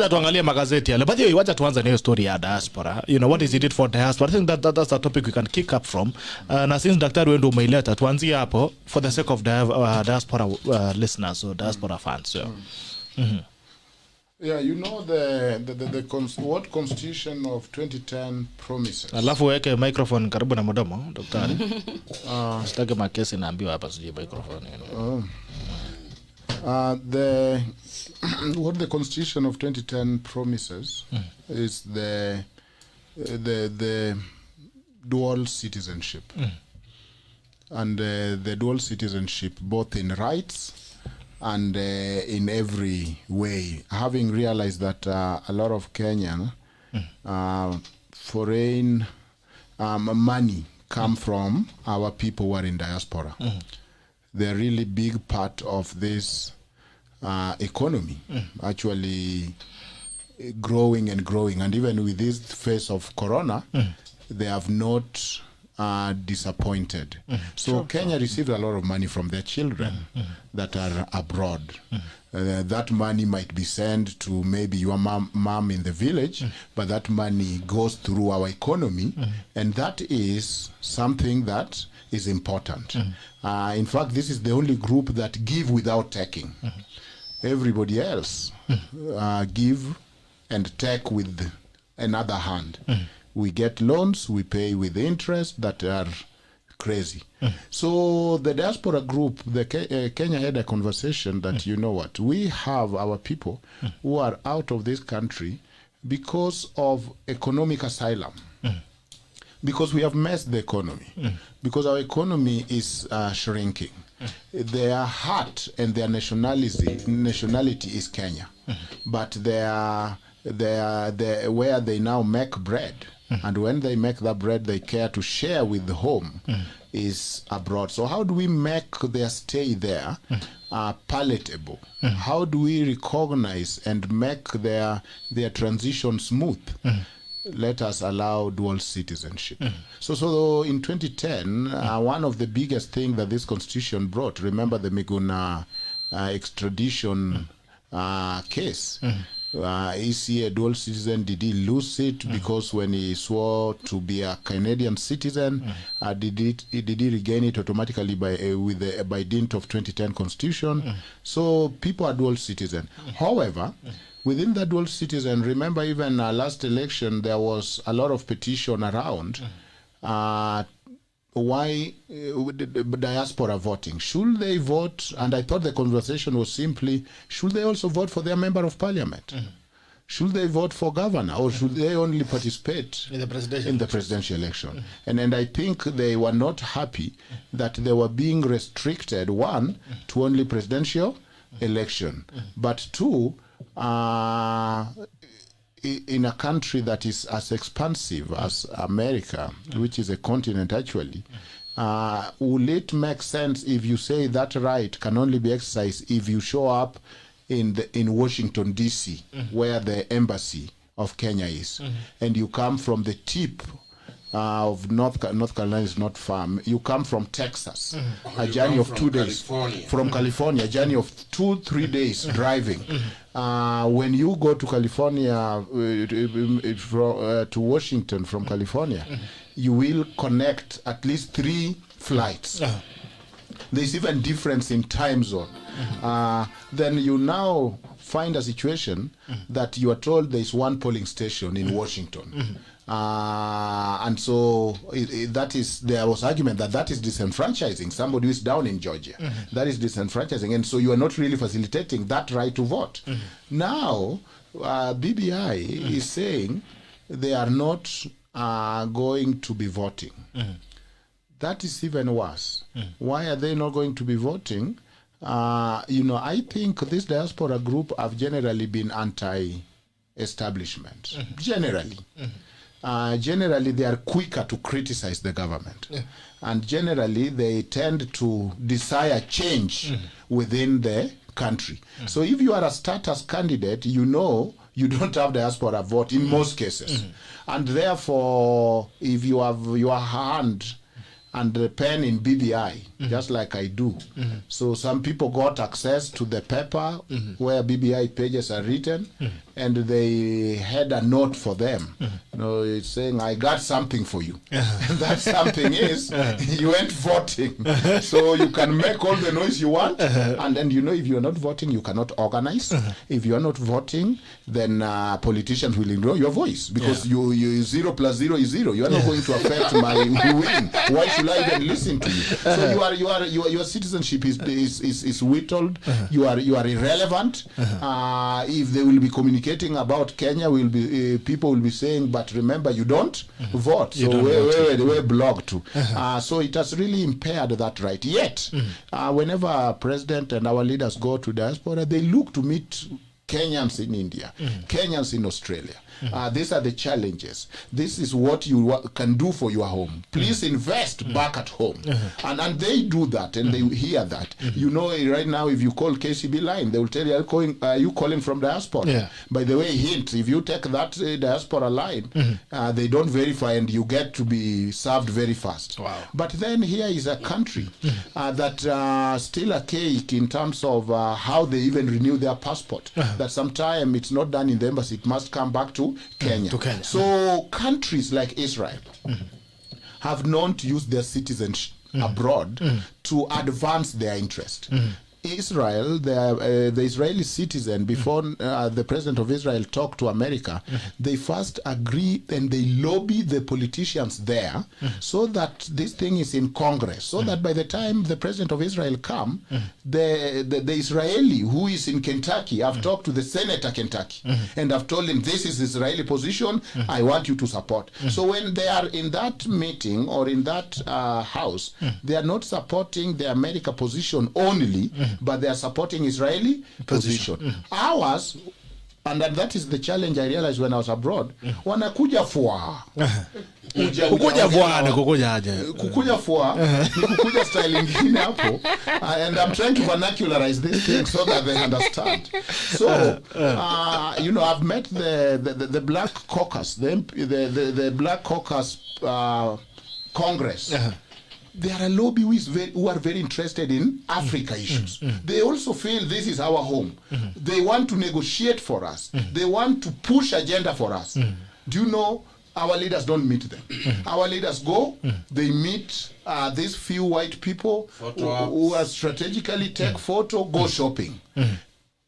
wacha tuangalie magazeti yale. By the way, wacha tuanze na hiyo story ya diaspora. You know, what is it for diaspora? I think that's a topic we can kick up from. Na since daktari wewe ndio umeileta, tuanzie hapo for the sake of diaspora listeners or diaspora fans. So. Yeah, you know the what Constitution of 2010 promises. Alafu weke microphone karibu na mdomo, daktari. Sitaki makesi naambiwa hapa sije microphone. What the Constitution of 2010 promises is the dual citizenship. And the dual citizenship both in rights and in every way, having realized that a lot of Kenyan foreign money come from our people who are in diaspora. They're really big part of this economy, actually growing and growing. And even with this phase of corona, they have not disappointed. So Kenya received a lot of money from their children that are abroad. That money might be sent to maybe your mom in the village, but that money goes through our economy, and that is something that is important. In fact, this is the only group that give without taking. Everybody else give and take with another hand. We get loans, we pay with interest that are crazy. So the diaspora group, Kenya had a conversation that, you know what, we have our people who are out of this country because of economic asylum. Because we have messed the economy. Because our economy is shrinking. Their heart and their nationality is Kenya. But where they now make bread, and when they make that bread, they care to share with the home, is abroad. So how do we make their stay there palatable? How do we recognize and make their transition smooth? Let us allow dual citizenship. So in 2010, one of the biggest things that this constitution brought, remember the Miguna extradition case. Is he a dual citizen? Did he lose it because when he swore to be a Canadian citizen, did he regain it automatically by dint of 2010 constitution? So people are dual citizen. However, within the dual citizen, remember even last election there was a lot of petition around why diaspora voting. Should they vote? And I thought the conversation was simply, should they also vote for their member of parliament? Should they vote for governor, or should they only participate in the presidential election? And I think they were not happy that they were being restricted, one, to only presidential election, but two, in a country that is as expansive as America, which is a continent actually, will it make sense if you say that right can only be exercised if you show up in Washington D.C. where the embassy of Kenya is, and you come from the tip of North Carolina is not far. You come from Texas, a journey of 2 days. From California, a journey of 2-3 days driving. When you go to California, to Washington from California, you will connect at least 3 flights. There's even difference in time zone. Then you now find a situation that you are told there's one polling station in Washington. And so there was argument that is disenfranchising somebody who is down in Georgia. That is disenfranchising, and so you are not really facilitating that right to vote. Now BBI is saying they are not going to be voting. That is even worse. Why are they not going to be voting? I think this diaspora group have generally been anti-establishment. Generally. Generally, they are quicker to criticize the government. And generally, they tend to desire change within the country. So if you are a status candidate, you know you don't have diaspora vote in most cases. And therefore, if you have your hand and the pen in BBI, just like I do. So some people got access to the paper where BBI pages are written, and they had a note for them. You know, it's saying, I got something for you. And that something is, you ain't voting. So you can make all the noise you want, and then, you know, if you're not voting, you cannot organize. If you're not voting, then politicians will ignore your voice, because you 0 plus 0 is 0. You are not going to affect my win. Why should I even listen to you? So your citizenship is whittled. You are irrelevant. If they will be communicating about Kenya, people will be saying, but remember, you don't vote. So we're blocked too. So it has really impaired that right. Yet, whenever our president and our leaders go to diaspora, they look to meet Kenyans in India, Kenyans in Australia. These are the challenges. This is what you can do for your home. Please invest back at home. And they do that, and they hear that. You know, right now, if you call KCB line, they will tell you, are you calling from diaspora? By the way, hint, if you take that diaspora line, they don't verify, and you get to be served very fast. Wow. But then here is a country that still archaic in terms of how they even renew their passport. That sometime it's not done in the embassy, it must come back to Kenya. So countries like Israel have known to use their citizens abroad to advance their interest. Israel, the Israeli citizen, before the president of Israel talked to America, they first agree and they lobby the politicians there so that this thing is in Congress, so that by the time the president of Israel come, the Israeli who is in Kentucky, I've talked to the senator Kentucky, and I've told him, this is Israeli position, I want you to support. So when they are in that meeting or in that house, they are not supporting the America position only, but they are supporting Israeli position. Ours, and that is the challenge I realized when I was abroad, wanakuja fua. Kukuja fua ni kukuja style ingine hapo, and I'm trying to vernacularize this thing so that they understand. So you know, I've met the Black Caucus, the Black Caucus Congress. There are lobbyists who are very interested in Africa issues. They also feel this is our home. They want to negotiate for us. They want to push agenda for us. Do you know, our leaders don't meet them. Our leaders go, they meet these few white people who are strategically take photo, go shopping.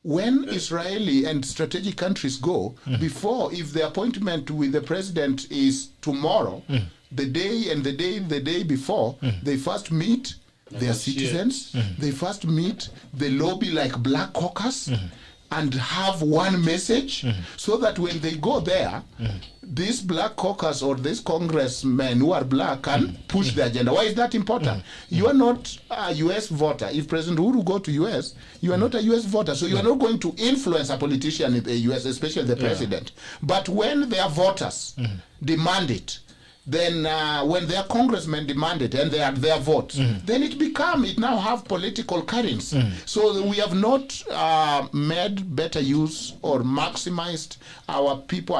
When Israeli and strategic countries go, before, if the appointment with the president is tomorrow, the day before, they first meet their citizens, they first meet the lobby like Black Caucus, and have one message, so that when they go there, this Black Caucus or this congressmen who are black can push the agenda. Why is that important? You are not a US voter. If President Uhuru go to US, you are not a US voter, so you are not going to influence a politician in the US, especially the president. But when their voters demand it, then when their congressmen demand it and they are their votes, then it now have political currency. So we have not made better use or maximized our people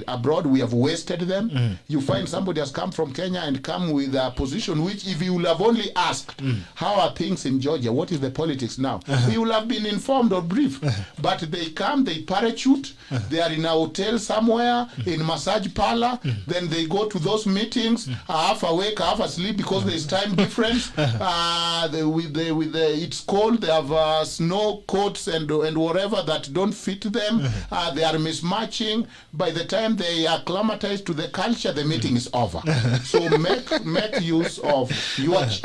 abroad. We have wasted them. You find somebody has come from Kenya and come with a position which, if you will have only asked, how are things in Georgia, what is the politics now, you will have been informed or briefed. But they come, they parachute, they are in a hotel somewhere, in massage parlor, then they go to those meetings, half awake, half asleep, because there is time difference. It's cold, they have snow coats and whatever that don't fit them. They are mismatching. By the time they acclimatize to the culture, the meeting is over. So make use of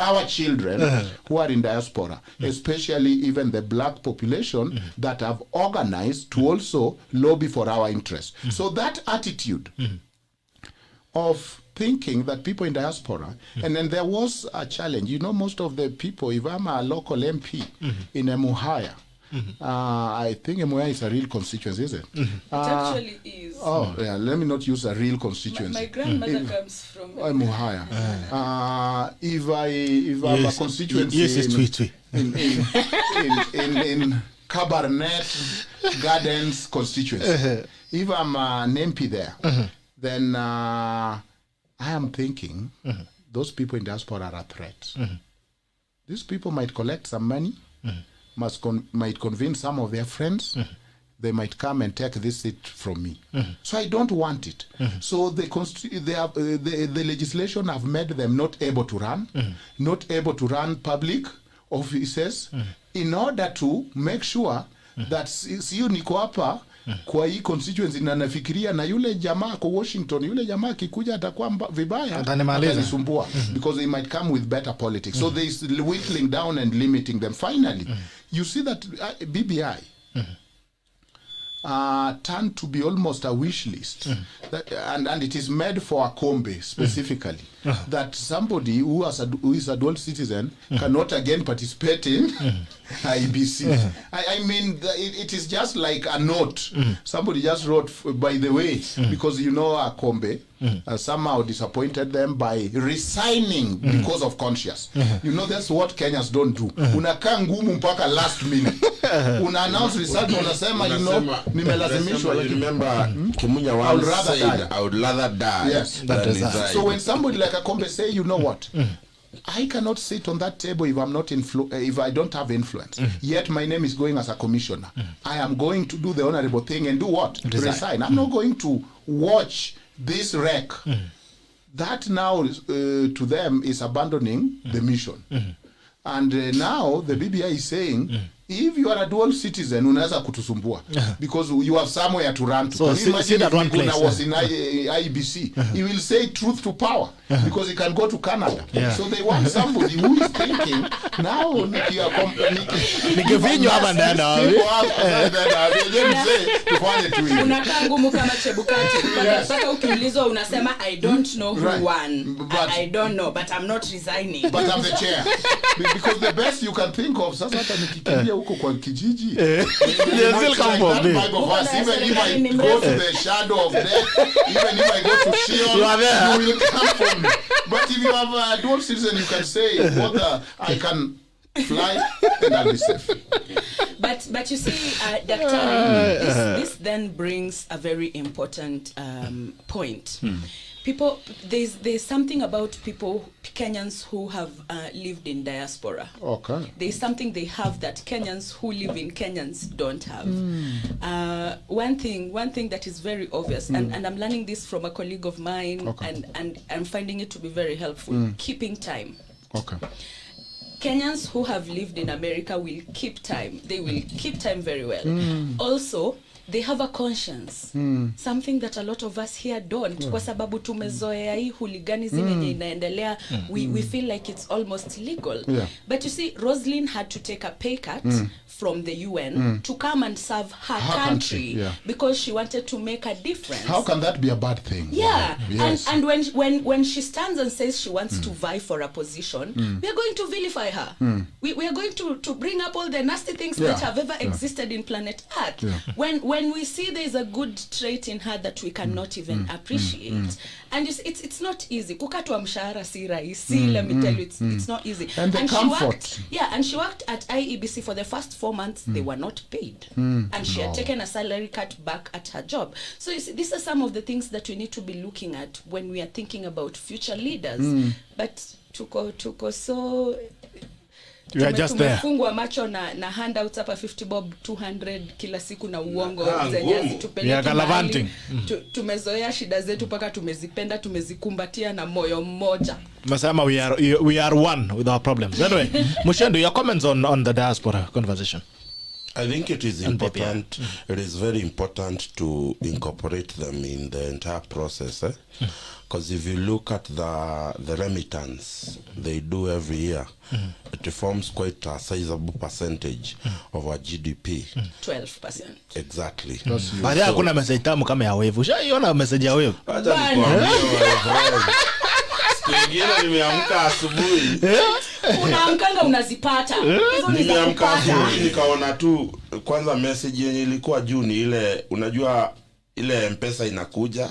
our children who are in diaspora, especially even the black population that have organized to also lobby for our interests. So that attitude of thinking that people in diaspora, and then there was a challenge. You know, most of the people, if I'm a local MP in Emuhaya, I think Emuhaya is a real constituency, is it? It actually is. Oh, yeah, let me not use a real constituency. My grandmother comes from Emuhaya. If I'm a constituency in Cabernet Gardens constituency, if I'm an MP there, then I am thinking those people in diaspora are a threat. These people might collect some money, might convince some of their friends, they might come and take this seat from me. So I don't want it. So the legislation have made them not able to run, not able to run public offices, in order to make sure that siyo niko hapa kwa hii constituency na nafikiria na yule jamaa kwa Washington, yule jamaa kikuja atakuwa vibaya atanisumbua, because they might come with better politics. So there is whittling down and limiting them. Finally, you see that BBI turned to be almost a wish list, and it is made for a Kombe specifically, that somebody who is a dual citizen cannot again participate in IBC. I mean, it is just like a note. Somebody just wrote, by the way, because you know a Kombe somehow disappointed them by resigning because of conscience. You know, that's what Kenyans don't do. Unakaa ngumu mpaka last minute. Una announce result, unasema, you know, nimelazimishwa. You remember Kimunya once said, I would rather die than resign. So when somebody like a Kombe say, you know what, I cannot sit on that table if I'm not if I don't have influence. Yet my name is going as a commissioner. I am going to do the honorable thing and do what? Resign. I'm not going to watch this wreck. That now to them is abandoning the mission. And now the BBI is saying, if you are a dual citizen, unaweza kutusumbua because you have somewhere to run to. So imagine that one place was in IBC, he will say truth to power because he can go to Canada. So they want somebody who is thinking now nikivinyo hapa ndani unakaa ngumu kama Chebukati mpaka ukiulizwa unasema I don't know who won, I don't know, but I'm not resigning, but I'm the chair. Because the best you can think of, sasa hata nikikimbia huko kwa kijiji, even if I go to the shadow of death, even if I go to Sheol, you will come for me. But if you have a dual citizen, you can say, whether I can fly and I'll be safe. But you see, Daktari, this then brings a very important point. People, there's something about people, Kenyans who have lived in diaspora. Okay. There's something they have that Kenyans who live in Kenyans don't have. One thing that is very obvious, and I'm learning this from a colleague of mine, and I'm finding it to be very helpful, keeping time. Okay. Kenyans who have lived in America will keep time. They will keep time very well. Also, they have a conscience, something that a lot of us here don't, kwa sababu tumezoea hii hooliganism yenye inaendelea. We feel like it's almost legal. But you see, Roslyn had to take a pay cut from the UN to come and serve her country because she wanted to make a difference. How can that be a bad thing? Yeah. Yes. And when she stands and says she wants to vie for a position, we are going to vilify her. We are going to bring up all the nasty things that have ever existed in planet Earth. When we see there's a good trait in her that we cannot even appreciate. And it's not easy. Kukatwa mshahara si rahisi, let me tell you, it's not easy. And the comfort. She worked at IEBC for the first 4 months. They were not paid. And she had taken a salary cut back at her job. So you see, these are some of the things that we need to be looking at when we are thinking about future leaders. But tuko so... You are just there. Tumefungwa macho na handouts hapa 50 bob 200 kila siku na uongo zenye zitupeleke mahali. Tumezoea shida zetu paka tumezipenda, tumezikumbatia na moyo mmoja. Masama, we are one with our problems. Anyway, Muchendu, your comments on the diaspora conversation. I think it is important. It is very important to incorporate them in the entire process. Because if you look at the remittance they do every year, it forms quite a sizable percentage of our GDP. 12%. Exactly. Baada ya kuna message tamu kama ya wevu. Ushaiona message ya wevu? Acha nikwambie Kingine nimeamka asubuhi. Unaamkanga unazipata. Hizo ni za kupata. Nikaona tu kwanza message yenye ilikuwa juu ni ile, unajua ile M-Pesa inakuja,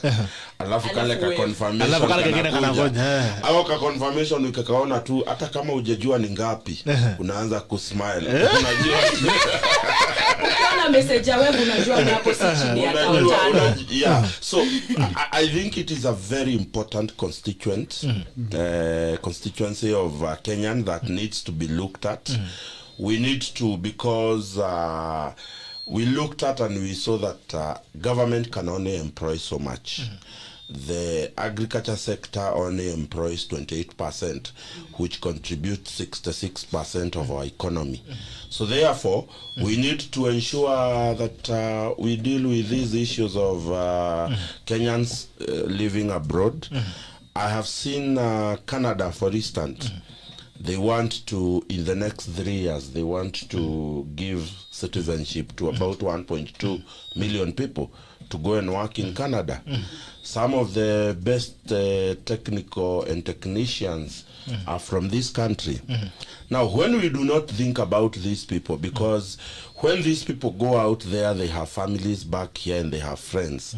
alafu kale ka confirmation. Alafu kale kingine kanakuja. Au ka confirmation ukakaona tu hata kama hujajua ni ngapi, unaanza kusmile. Unajua ukiona message ya wewe unajua unapo si chini ya kaunta. Yeah. So I think it is a very important constituency of Kenyan that needs to be looked at. We need to, because we looked at and we saw that government can only employ so much. The agriculture sector only employs 28%, which contributes 66% of our economy. So therefore, we need to ensure that we deal with these issues of Kenyans living abroad. I have seen Canada, for instance. They want to, in the next 3 years, they want to give citizenship to about 1.2 million people to go and work in Canada. Some of the best technical and technicians are from this country. Now, when we do not think about these people, because when these people go out there, they have families back here and they have friends.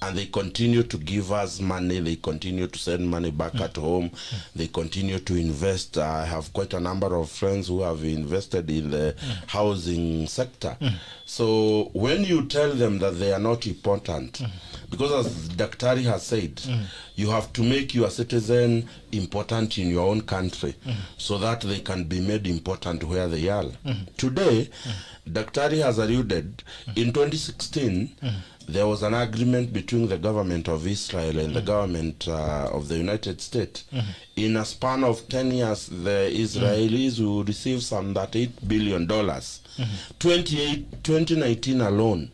And they continue to give us money, they continue to send money back at home, they continue to invest. I have quite a number of friends who have invested in the housing sector. So when you tell them that they are not important, because as Daktari has said, you have to make your citizen important in your own country so that they can be made important where they are. Today, Daktari has alluded, in 2016, there was an agreement between the government of Israel and the government of the United States. In a span of 10 years, the Israelis will receive some $8 billion. 2019 alone,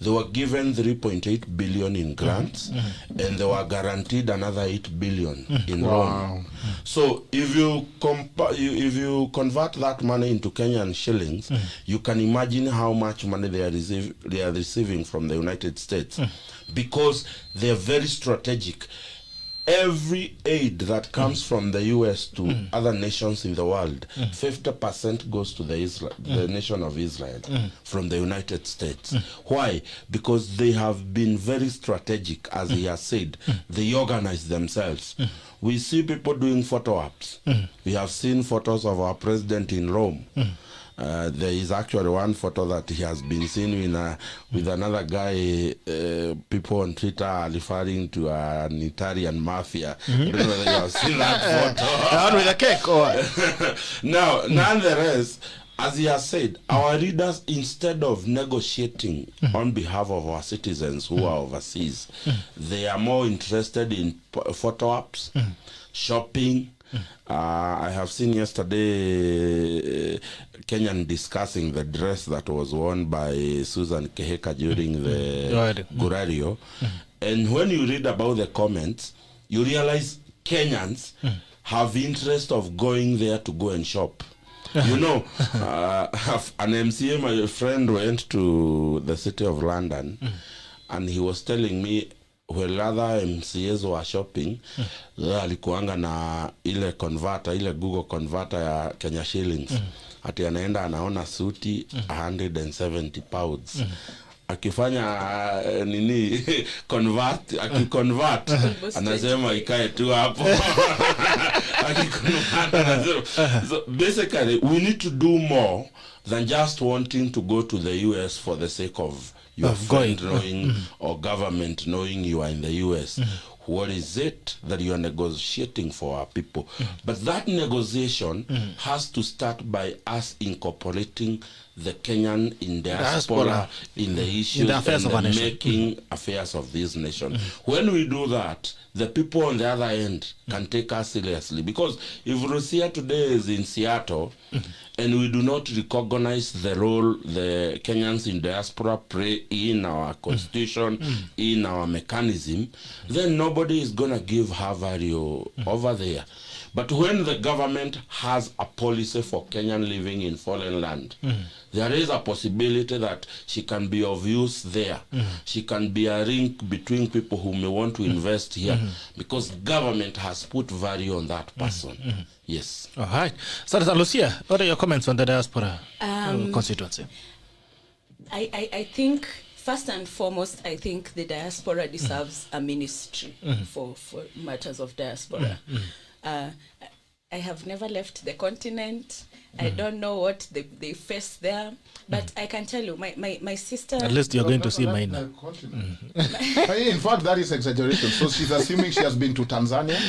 they were given 3.8 billion in grants, and they were guaranteed another 8 billion in loan. So if you convert that money into Kenyan shillings, you can imagine how much money they are receiving from the United States, because they are very strategic. Every aid that comes from the US to other nations in the world, 50% goes to the nation of Israel from the United States. Why? Because they have been very strategic, as he has said. They organize themselves. We see people doing photo ops. We have seen photos of our president in Rome. There is actually one photo that he has been seen with another guy. People on Twitter are referring to an Italian mafia. I don't know whether you have seen that photo. With a cake or Now, nonetheless, as he has said, our leaders, instead of negotiating on behalf of our citizens who are overseas, they are more interested in photo ops, shopping. I have seen yesterday Kenyan discussing the dress that was worn by Susan Keheka during the Gurario. And when you read about the comments, you realize Kenyans have interest of going there to go and shop. You know, an MCA, my friend, went to the city of London, and he was telling me, when other MCAs were shopping, alikuanga na ile converter, ile Google converter ya Kenya shillings. Ati anaenda anaona suti 170 pounds. Akifanya nini akiconvert anasema ikae tu hapo. So basically, we need to do more than just wanting to go to the US for the sake of your friend knowing or government knowing you are in the US. What is it that you are negotiating for our people? But that negotiation has to start by us incorporating the Kenyan in diaspora in the issues the affairs and of the a nation. making affairs of this nation. When we do that, the people on the other end can take us seriously. Because if Lucia today is in Seattle and we do not recognize the role the Kenyans in diaspora play in our constitution, in our mechanism, then nobody is going to give her value over there. But when the government has a policy for Kenyan living in foreign land, there is a possibility that she can be of use there. She can be a link between people who may want to invest here, because government has put value on that person. Yes. All right. So, Lucia, what are your comments on the diaspora constituency? I think, first and foremost, I think the diaspora deserves a ministry for matters of diaspora. I have never left the continent. I don't know what they face there. But I can tell you, my sister... At least you're going to see mine. In fact, that is exaggeration. So she's assuming she has been to Tanzania,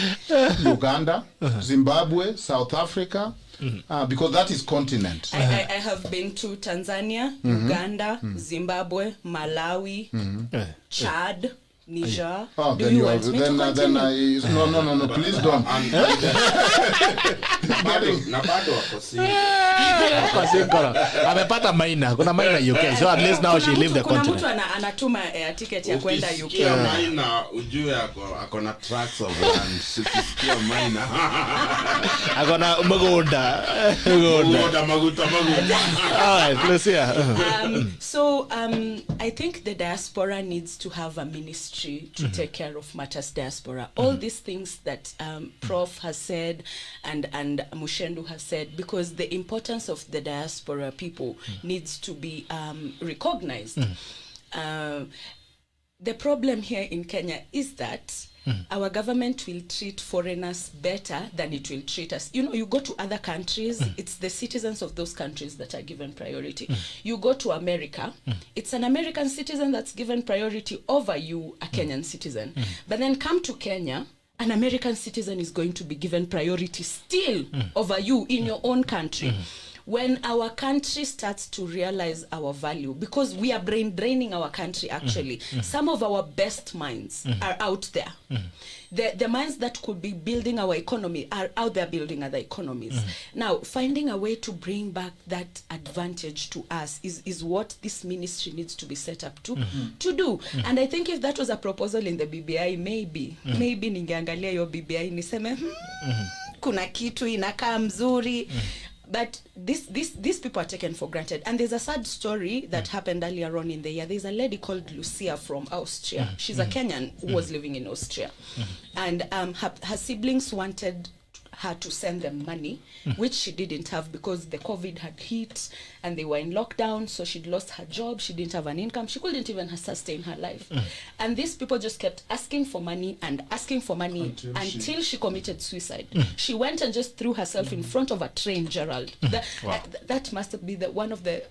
Uganda, Zimbabwe, South Africa, because that is continent. I have been to Tanzania, Uganda, Zimbabwe, Malawi, Chad, Niger. Oh, do then you you want have, me then, to continue? no, please don't. Amepata maina. Kuna maina UK. So at least now she leave the continent. Kuna mtu anatuma ticket ya kwenda UK. Ukisikia maina ujue akona tracks of land. Ukisikia maina. Akona maguda. Maguta. All right, Lucia. So I think the diaspora needs to have a ministry to take care of matters diaspora. All these things that Prof has said and Muchendu has said, because the importance of the diaspora people needs to be recognized. The problem here in Kenya is that our government will treat foreigners better than it will treat us. You know, you go to other countries, it's the citizens of those countries that are given priority. You go to America, it's an American citizen that's given priority over you, a Kenyan citizen. But then come to Kenya, an American citizen is going to be given priority still over you in your own country. When our country starts to realize our value, because we are brain draining our country actually, some of our best minds are out there. The minds that could be building our economy are out there building other economies. Now, finding a way to bring back that advantage to us is what this ministry needs to be set up to do. And I think if that was a proposal in the BBI, maybe ningeangalia yo BBI niseme kuna kitu inakaa mzuri. But these people are taken for granted. And there's a sad story that happened earlier on in the year. There's a lady called Lucia from Austria. She's a Kenyan who was living in Austria. And her siblings wanted her to send them money, which she didn't have because the COVID had hit and they were in lockdown. So she'd lost her job. She didn't have an income. She couldn't even sustain her life. And these people just kept asking for money and asking for money until she committed suicide. She went and just threw herself in front of a train, Gerald. That must be one of the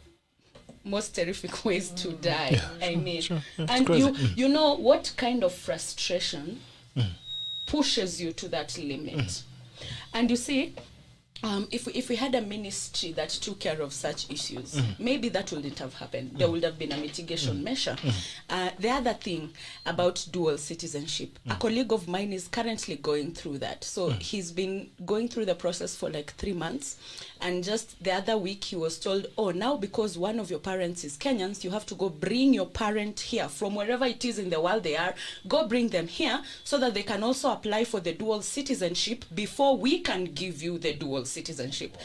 most terrific ways to die. I mean, sure. And you know what kind of frustration pushes you to that limit. And you see, if we had a ministry that took care of such issues, maybe that wouldn't have happened. There would have been a mitigation measure. The other thing about dual citizenship, a colleague of mine is currently going through that. So he's been going through the process for like 3 months. And just the other week, he was told, oh, now because one of your parents is Kenyans, you have to go bring your parent here from wherever it is in the world they are. Go bring them here so that they can also apply for the dual citizenship before we can give you the dual citizenship.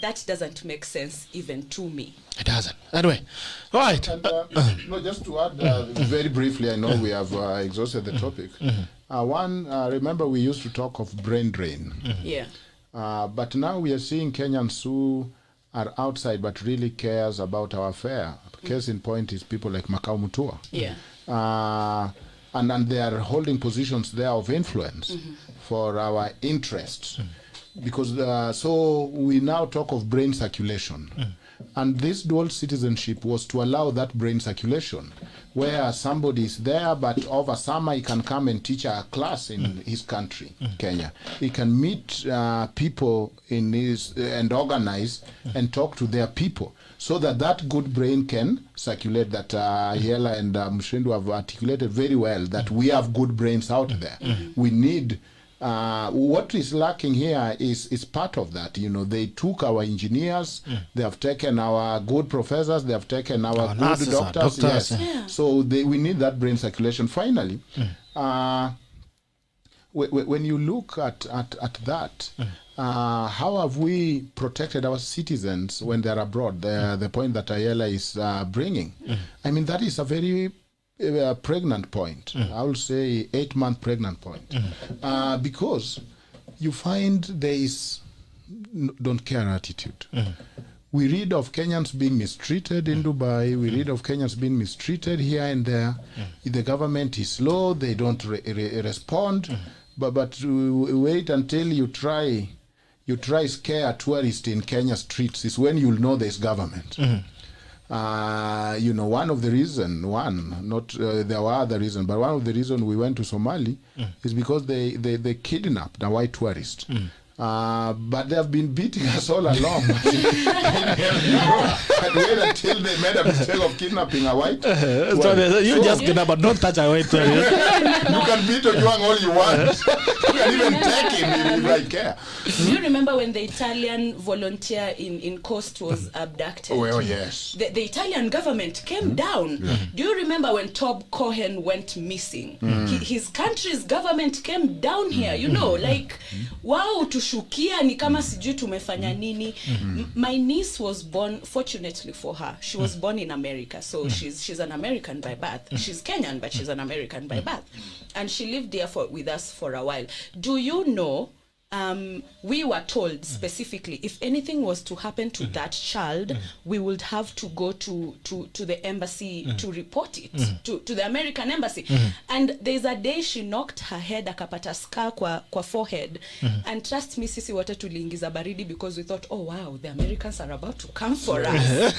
That doesn't make sense even to me. It doesn't. Anyway, all right. And, no, just to add very briefly, I know we have exhausted the topic. Remember we used to talk of brain drain. Yeah. But now we are seeing Kenyans who are outside but really cares about our fare. Case in point is people like Makau Mutua. Yeah. And they are holding positions there of influence for our interests. Because so we now talk of brain circulation. And this dual citizenship was to allow that brain circulation, where somebody is there, but over summer he can come and teach a class in his country, Kenya. He can meet people in his and organize and talk to their people, so that good brain can circulate. That Ayiela and Muchendu have articulated very well, that we have good brains out there. We need... what is lacking here is part of that. You know, they took our engineers, they have taken our good professors, they have taken our good nurses, doctors. doctors. Yes. Yeah. So we need that brain circulation. Finally, when you look at that, how have we protected our citizens when they're abroad? The point that Ayiela is bringing. I mean, that is a very pregnant point. I will say 8-month pregnant point. Because you find there is don't care attitude. We read of Kenyans being mistreated in Dubai. We read of Kenyans being mistreated here and there. The government is slow. They don't respond. But wait until you try you try scare a tourist in Kenya streets is when you'll know there's government. One of the reason, there were other reasons, but one of the reasons we went to Somali is because they kidnapped a white tourist. But they have been beating us all along. And wait until they made a mistake of kidnapping a white just kidnap, but don't touch a white tourist. You can beat Ojwang all you want. You can even take him if I care. Do you remember when the Italian volunteer in Coast was abducted? Well, yes. The Italian government came down. Do you remember when Tob Cohen went missing? His country's government came down here, like, wow, tushukia ni kama sijui tumefanya nini. My niece was born, fortunately for her, she was born in America, so she's an American by birth. She's Kenyan, but she's an American by birth. And she lived there with us for a while. Do you know, we were told specifically, if anything was to happen to that child, we would have to go to the embassy to report it, to the American embassy. And there's a day she knocked her head, akapata scar kwa forehead. And trust me, sisi wote tuliingiza baridi because we thought, oh wow, the Americans are about to come for us.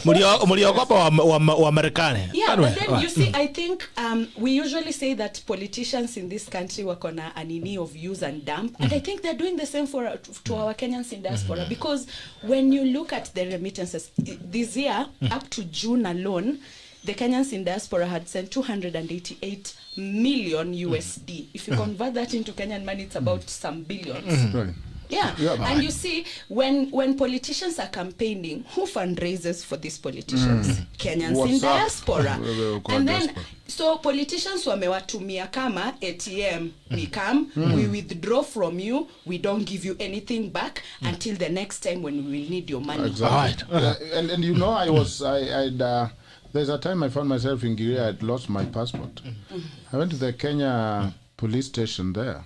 Muliogopa wa Marekani. Yeah, but then you see, I think we usually say that politicians in this country wakona anini of use and dump, and I think they're doing the same to our Kenyans in diaspora, because when you look at the remittances this year, up to June alone, the Kenyans in diaspora had sent 288 million USD. If you convert that into Kenyan money, it's about some billions. Right. Yeah, and you see, when politicians are campaigning, who fundraises for these politicians? Kenyans in diaspora. And then, so politicians wamewatumia kama ATM, ni come, we withdraw from you, we don't give you anything back until the next time when we will need your money. Exactly. And there's a time I found myself in Giria, I had lost my passport. I went to the Kenya police station there.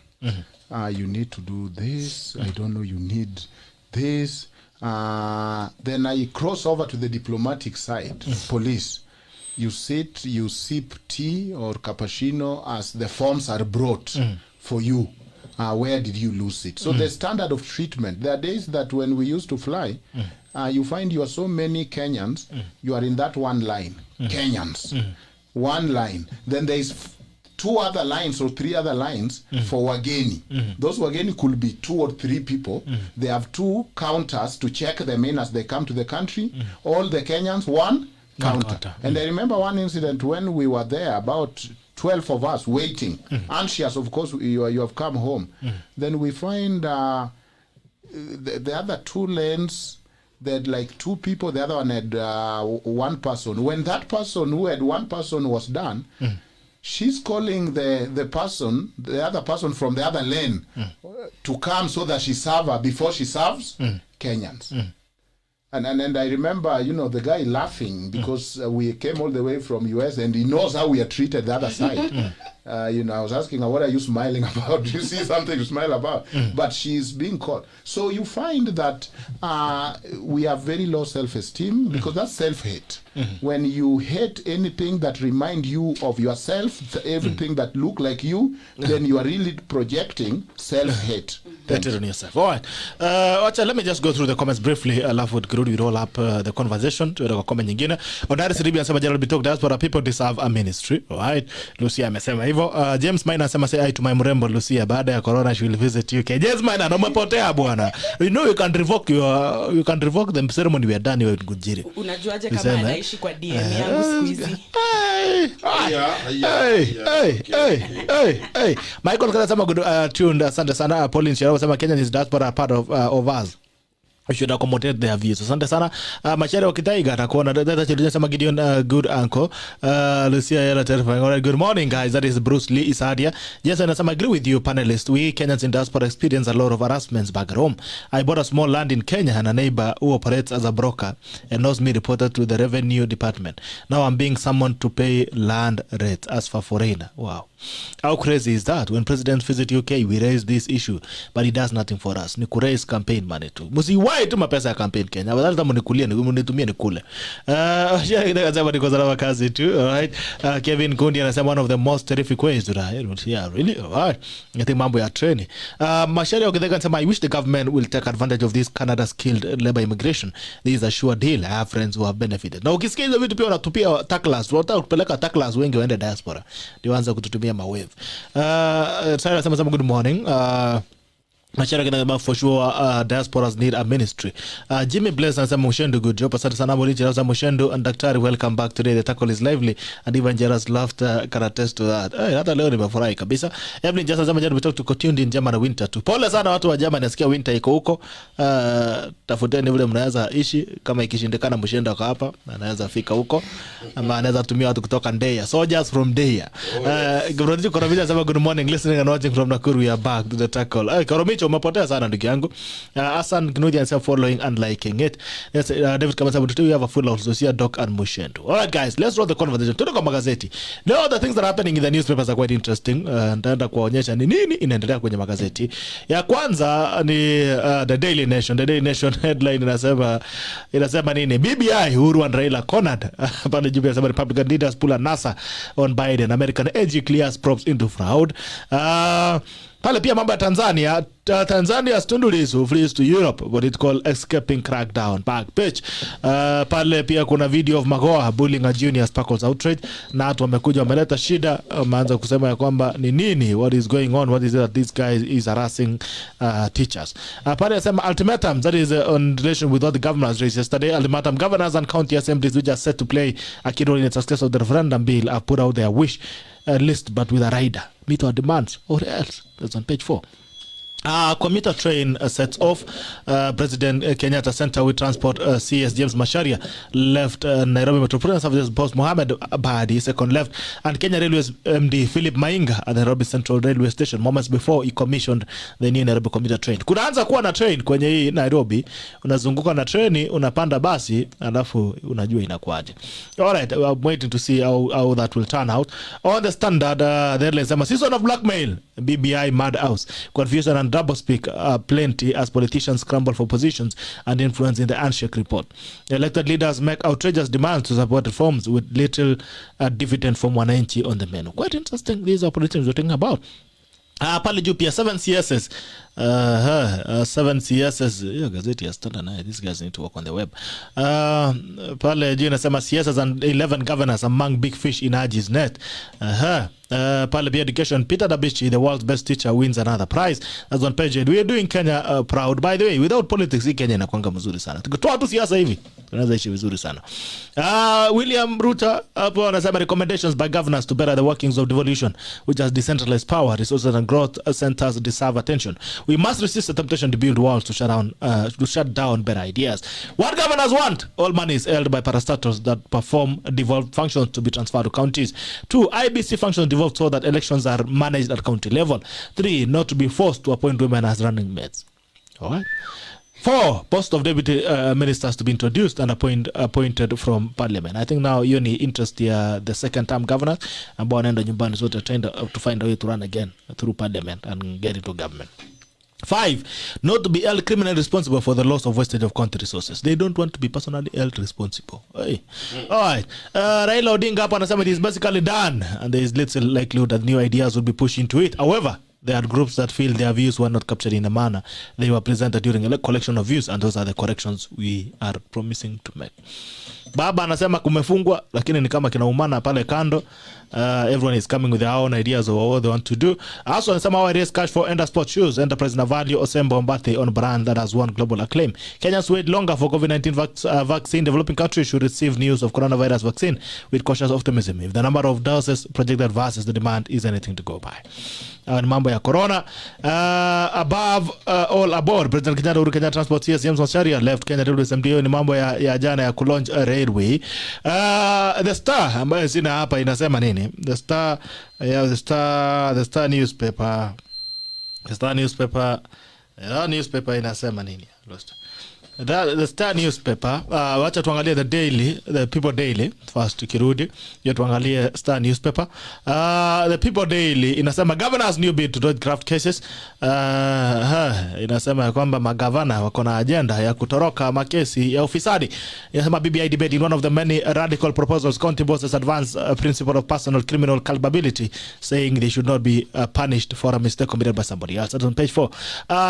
You need to do this, I don't know, you need this. Then I cross over to the diplomatic side, police. You sit, you sip tea or cappuccino as the forms are brought for you. Where did you lose it? So the standard of treatment, there are days that when we used to fly, you find you are so many Kenyans, you are in that one line, Kenyans, one line. Then there is 2 other lines or 3 other lines for wageni. Those wageni could be 2 or 3 people. They have 2 counters to check them in as they come to the country. All the Kenyans, 1 counter. And I remember one incident when we were there, about 12 of us waiting, anxious, of course, you have come home. Then we find the other 2 lanes, they had like 2 people, the other one had 1 person. When that person who had 1 person was done, she's calling the other person from the other lane to come so that she serve her before she serves Kenyans. And I remember, the guy laughing because we came all the way from US and he knows how we are treated the other side. I was asking her, what are you smiling about? Do you see something to smile about? But she's being caught. So you find that we have very low self-esteem because that's self-hate. When you hate anything that remind you of yourself, everything that look like you, then you are really projecting self-hate. Hated on yourself. All right. Let me just go through the comments briefly. Alafu tukirudi we roll up the conversation. Tuweka kwa comment nyingine. Odari Siribi anasema General Bitok diaspora people deserve a ministry. All right. Lucia amesema hivyo. James Maina anasema say hi to my mrembo Lucia, baada ya corona she will visit UK. James Maina umepotea bwana. You can revoke the ceremony we are done with Gujiri. Unajuaje kama anaishi kwa DM yangu siku hizi? Hey. Michael kanasema good tuned. Asante sana. Pauline Shara anasema Kenya is diaspora a part of us. We should accommodate their views. Asante sana. Machare wakitaiga atakuona dada children sama Gideon good uncle. Lucia Ayiela terrifying. All right, good morning guys. That is Bruce Lee Isadia. Yes, and I agree with you panelists. We Kenyans in diaspora experience a lot of harassments back at home. I bought a small land in Kenya and a neighbor who operates as a broker and knows me reported to the revenue department. Now I'm being summoned to pay land rates as for foreigner. Wow. How crazy is that? When presidents visit UK, we raise this issue, but he does nothing for us. Ni raise campaign money tu. Musiwahi tu mapesa ya campaign Kenya. Badala kama nikulie, nitumie nikule. Anasema niko salama kazi tu. Alright. Kevin Kundi anasema one of the most terrific ways to die. Yeah, really? Alright. I think mambo ya training. Mashari Okitheka anasema I wish the government will take advantage of this Canada skilled labor immigration. This is a sure deal. I have friends who have benefited. Na ukisikia hizo vitu pia wanatupia tacklas. Wanataka kupeleka tacklas wengi waende diaspora. Ndio anza kututumia mawave. Sarah anasema good morning. For sure, diasporas need a ministry. Jimmy Blaze anasema Muchendu, good job. Asante sana Murichi anasema Muchendu and Daktari, welcome back today. The tackle is lively and even Jairus laughter can attest to that. Hata leo nimefurahi kabisa. Evelyn just anasema jana we tuko tuned in German winter tu. Pole sana watu wa German, nasikia winter iko huko. Tafuteni vile mnaweza ishi, kama ikishindikana Muchendu kwa hapa anaweza fika huko ama anaweza tumia watu kutoka Ndeya, soldiers from Ndeya. Gavroji Koromicha anasema good morning, listening and watching from Nakuru. We are back to the tackle. Koromicha umepotea sana ndugu yangu. Hassan Knudi anasema following and liking it. Yes, David Kamasa, today we have a full of Lucia, Doc and Muchendu. All right guys, let's roll the conversation. Tuko kwa magazeti. Now the things that are happening in the newspapers are quite interesting. Nitaenda kuonyesha ni nini inaendelea kwenye magazeti. Ya kwanza ni The Daily Nation. The Daily Nation headline inasema nini? BBI Uhuru and Raila cornered. Pale juu inasema Republican leaders pull a NASA on Biden. American AG clears props into fraud. Pale pia mambo ya Tanzania. Tanzania's Tundu Lissu flees to Europe, what it called escaping crackdown. Back page. Pale pia kuna video of Magoha bullying a junior Sparkles outrage. Na watu wamekuja wameleta shida, wameanza kusema ya kwamba ni nini, what is going on, what is it that this guy is harassing teachers. Pale yasema ultimatum, that is on relation with what the governors raised yesterday. Ultimatum, governors and county assemblies which are set to play a key role in the success of the referendum bill have put out their wish list but with a rider. Meet our demands or else. That's on page 4. Commuter train sets off. President Kenyatta Center with Transport CS James Macharia left. Nairobi Metropolitan Services boss Mohamed Abadi second left, and Kenya Railways MD Philip Mainga at Nairobi Central Railway Station moments before he commissioned the new Nairobi commuter train. Kunaanza kuwa na train kwenye hii Nairobi, unazunguka na treni, unapanda basi, alafu unajua inakuaje. All right, I'm waiting to see how that will turn out. On the Standard, there is a season of blackmail, BBI mad house, confusion and doublespeak plenty as politicians scramble for positions and influence in the handshake report. Elected leaders make outrageous demands to support reforms with little dividend from wananchi on the menu. Quite interesting. These are politicians we're talking about. Pale juu pia 7 CSs. 7 CSs. Gazeti ya Standard. These guys need to work on the web. Pale juu inasema CSs and 11 governors among big fish in Haji's net. Pale pia education, Peter Dabichi, the world's best teacher, wins another prize. That's on page 8. We are doing Kenya proud. By the way, without politics, Kenya inakuanga mzuri sana. Tukitoa tu siasa hivi, tunaweza ishi vizuri sana. William Ruto hapo anasema recommendations by governors to better the workings of devolution, which has decentralized power, resources and growth centers deserve attention. We must resist the temptation to build walls to shut down better ideas. What governors want? All money is held by parastatals that perform devolved functions to be transferred to counties. 2, IBC functions devolved so that elections are managed at county level. 3, not to be forced to appoint women as running mates. All right. 4, post of deputy ministers to be introduced and appointed from parliament. I think now you need interest the second term governor ambao wanaenda nyumbani, so they're trying to find a way to run again through parliament and get into government. 5, not to be held criminally responsible for the loss of wastage of county resources. They don't want to be personally held responsible. Hey. All right. Raila Odinga hapo anasema it is basically done and there is little likelihood that new ideas will be pushed into it. However, there are groups that feel their views were not captured in a manner they were presented during a collection of views, and those are the corrections we are promising to make. Baba anasema kumefungwa lakini ni kama kinaumana pale kando. Everyone is coming with their own ideas of what they want to do. Also anasema how I raise cash for Enda Sport Shoes. Enterprise Navalio Osembo Mbate on brand that has won global acclaim. Kenyans wait longer for COVID-19 vaccine. Developing countries should receive news of coronavirus vaccine with cautious optimism. If the number of doses projected versus the demand is anything to go by. Mambo ya corona. Above all aboard, President Kenyatta Uhuru Kenyatta Transport CS James Macharia left Kenya Railways MDO. Ni mambo ya jana ya kulaunch railway. The Star ambayo sina hapa inasema nini? The Star newspaper. The Star newspaper inasema nini? Lost. The Star newspaper, wacha tuangalie the People Daily first tukirudi. Yo tuangalie Star newspaper. The People Daily inasema governor's new bid to dodge graft cases. Inasema kwamba magavana wako na agenda ya kutoroka makesi ya ufisadi. Inasema BBI debate in one of the many radical proposals county bosses advance principle of personal criminal culpability, saying they should not be punished for a mistake committed by somebody else. That's on page 4.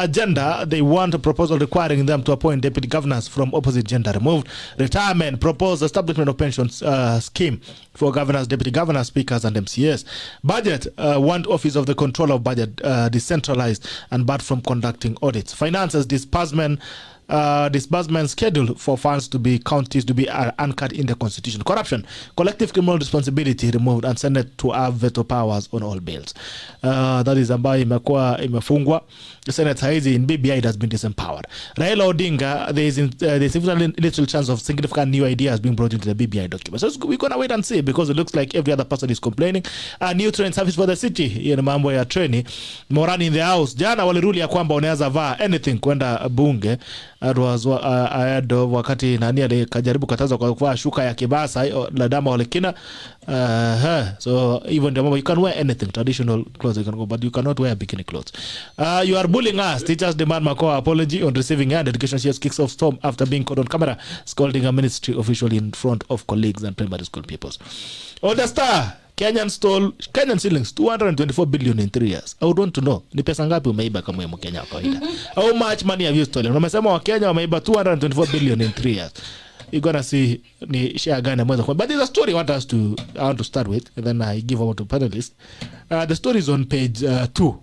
Gender, they want a proposal requiring them to appoint deputy governors from opposite gender removed. Retirement, proposed establishment of pensions scheme for governors, deputy governors, speakers and MCAs. Budget, want office of the controller of budget decentralized and barred from conducting audits. Finances, disbursement schedule for funds to be counties to be anchored in the constitution. Corruption, collective criminal responsibility removed and Senate to have veto powers on all bills. That is ambayo imefungwa. The Senate haizi in BBI it has been disempowered. Raila Odinga, there is little chance of significant new ideas being brought into the BBI document. So we're going to wait and see, because it looks like every other person is complaining. New train service for the city, mambo ya treni. Morani in the house, jana waliruli ya kwamba unaweza vaa anything kwenda bunge. It was ahead of wakati nani alikajaribu kataza kwa kuvaa shuka ya kibasa la dama walekina. So even the you can wear anything, traditional clothes you can go, but you cannot wear bikini clothes. You are bullying us. Teachers demand Makoa apology on receiving hand. Education shares kicks off storm after being caught on camera scolding a ministry official in front of colleagues and primary school pupils. The Star, Kenyan shillings 224 billion in 3 years. I would want to know, ni pesa ngapi umeiba kama Mkenya kawaida? How much money have you stolen? Unasema wa Kenya wameiba 224 billion in 3 years. You're gonna see ni share gani mwanzo. But there's a story I want to start with, and then I give over to panelists. The story is on page 2.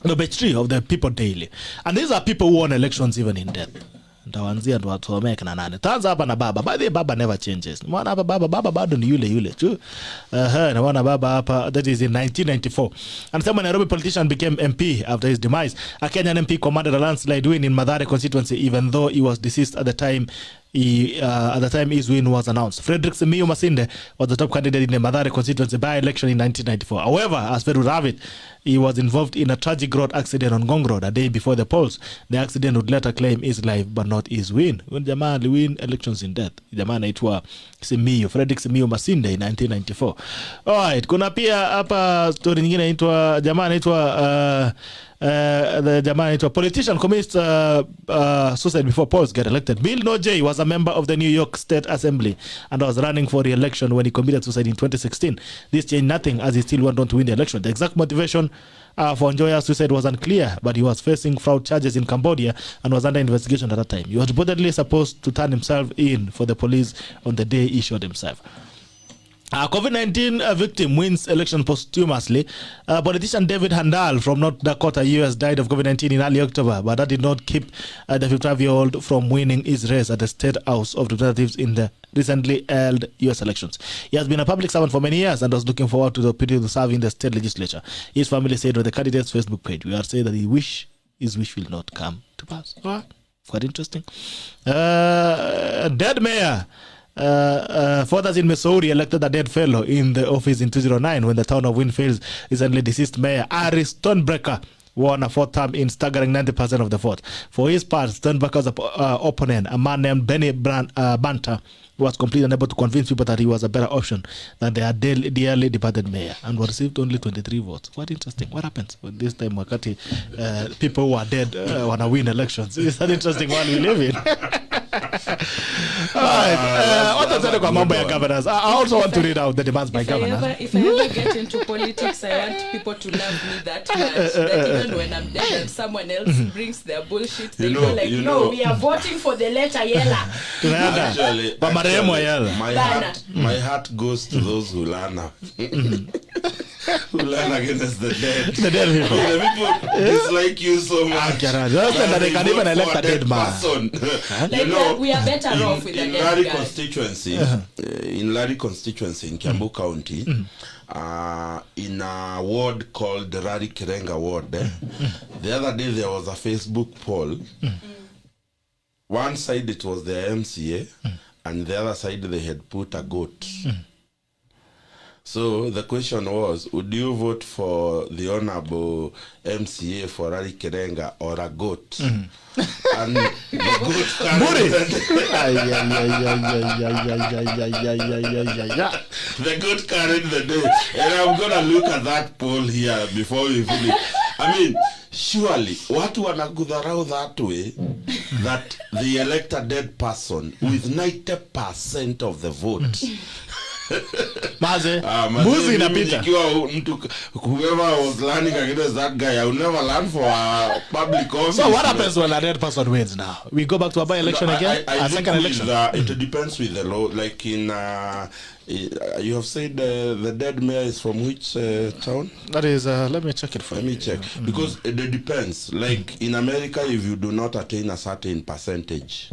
No, page 3 of the People Daily. And these are people who won elections even in death. Ndawanzia ndo watusomee kina nane. Tanza hapa na baba. By the way, baba never changes. Mwana hapa baba bado ni yule tu. Na mwana baba hapa, that is in 1994. And some Nairobi politician became MP after his demise. A Kenyan MP commanded a landslide win in Mathare constituency, even though he was deceased at the time. His win was announced. Frederick Simiyu Masinde was the top candidate in the Mathare constituency by-election in 1994. However, as Feru Ravit, he was involved in a tragic road accident on Ngong Road a day before the polls. The accident would later claim his life, but not his win. When jamaa win elections in death, jamaa anaitwa Frederick Simiyu Masinde in 1994. Alright, kuna pia hapa story nyingine inaitwa jamaa anaitwa the Jamaican politician commits suicide before polls get elected. Bill Nojay was a member of the New York State Assembly and was running for re-election when he committed suicide in 2016. This changed nothing, as he still went on to win the election. The exact motivation for Njoya's suicide was unclear, but he was facing fraud charges in Cambodia and was under investigation at that time. He was reportedly supposed to turn himself in for the police on the day he shot himself. COVID-19 victim wins election posthumously. Politician David Handal from North Dakota, US, died of COVID-19 in early October, but that did not keep the 55-year-old from winning his race at the State House of Representatives in the recently held US elections. He has been a public servant for many years and was looking forward to the opportunity to serve in the state legislature. His family said on the candidate's Facebook page, "We are saying that his wish will not come to pass." Quite interesting. Dead mayor. Fathers in Missouri elected a dead fellow in the office in 2009 when the town of Winfield recently deceased mayor Ari Stonebreaker won a fourth term in staggering 90% of the vote. For his part, Stonebreaker's opponent, a man named Benny Banter, was completely unable to convince people that he was a better option than their dearly departed mayor, and received only 23 votes. Quite interesting. What happens when this time wakati people who are dead wanna win elections? It's an interesting one we live in. Kwa mambo ya governors. I also want to read out the demands by governors. If I ever get into politics, I want people to love me that much. That even when I'm dead and someone else brings their bullshit, they go like, "No, we are voting for the letter Ayiela." Actually, my heart goes to those who learn against the dead. The dead people. The people dislike you so much. They can even elect a dead man. We are better off with in Larry constituency. In Larry constituency in Kiambu County, in a ward called the Rari Kirenga ward. The other day there was a Facebook poll. One side it was the MCA, and the other side they had put a goat. So the question was, would you vote for the honorable MCA for Ari Kerenga or a goat? And the goat carried the goat carried the day. And I'm gonna look at that poll here before we finish. I mean, surely watu wanagudharau that way that they elect a dead person with 90% of the vote. Maze, mbuzi inapita. Whoever was learning against that guy, I will never learn for a public office. So what happens when a dead person wins now? We go back to a by-election again? I A second election? It depends with the law. Like in, you have said the dead mayor is from which town? That is, let me check it for you. Let me check. Because it depends. Like in America, if you do not attain a certain percentage,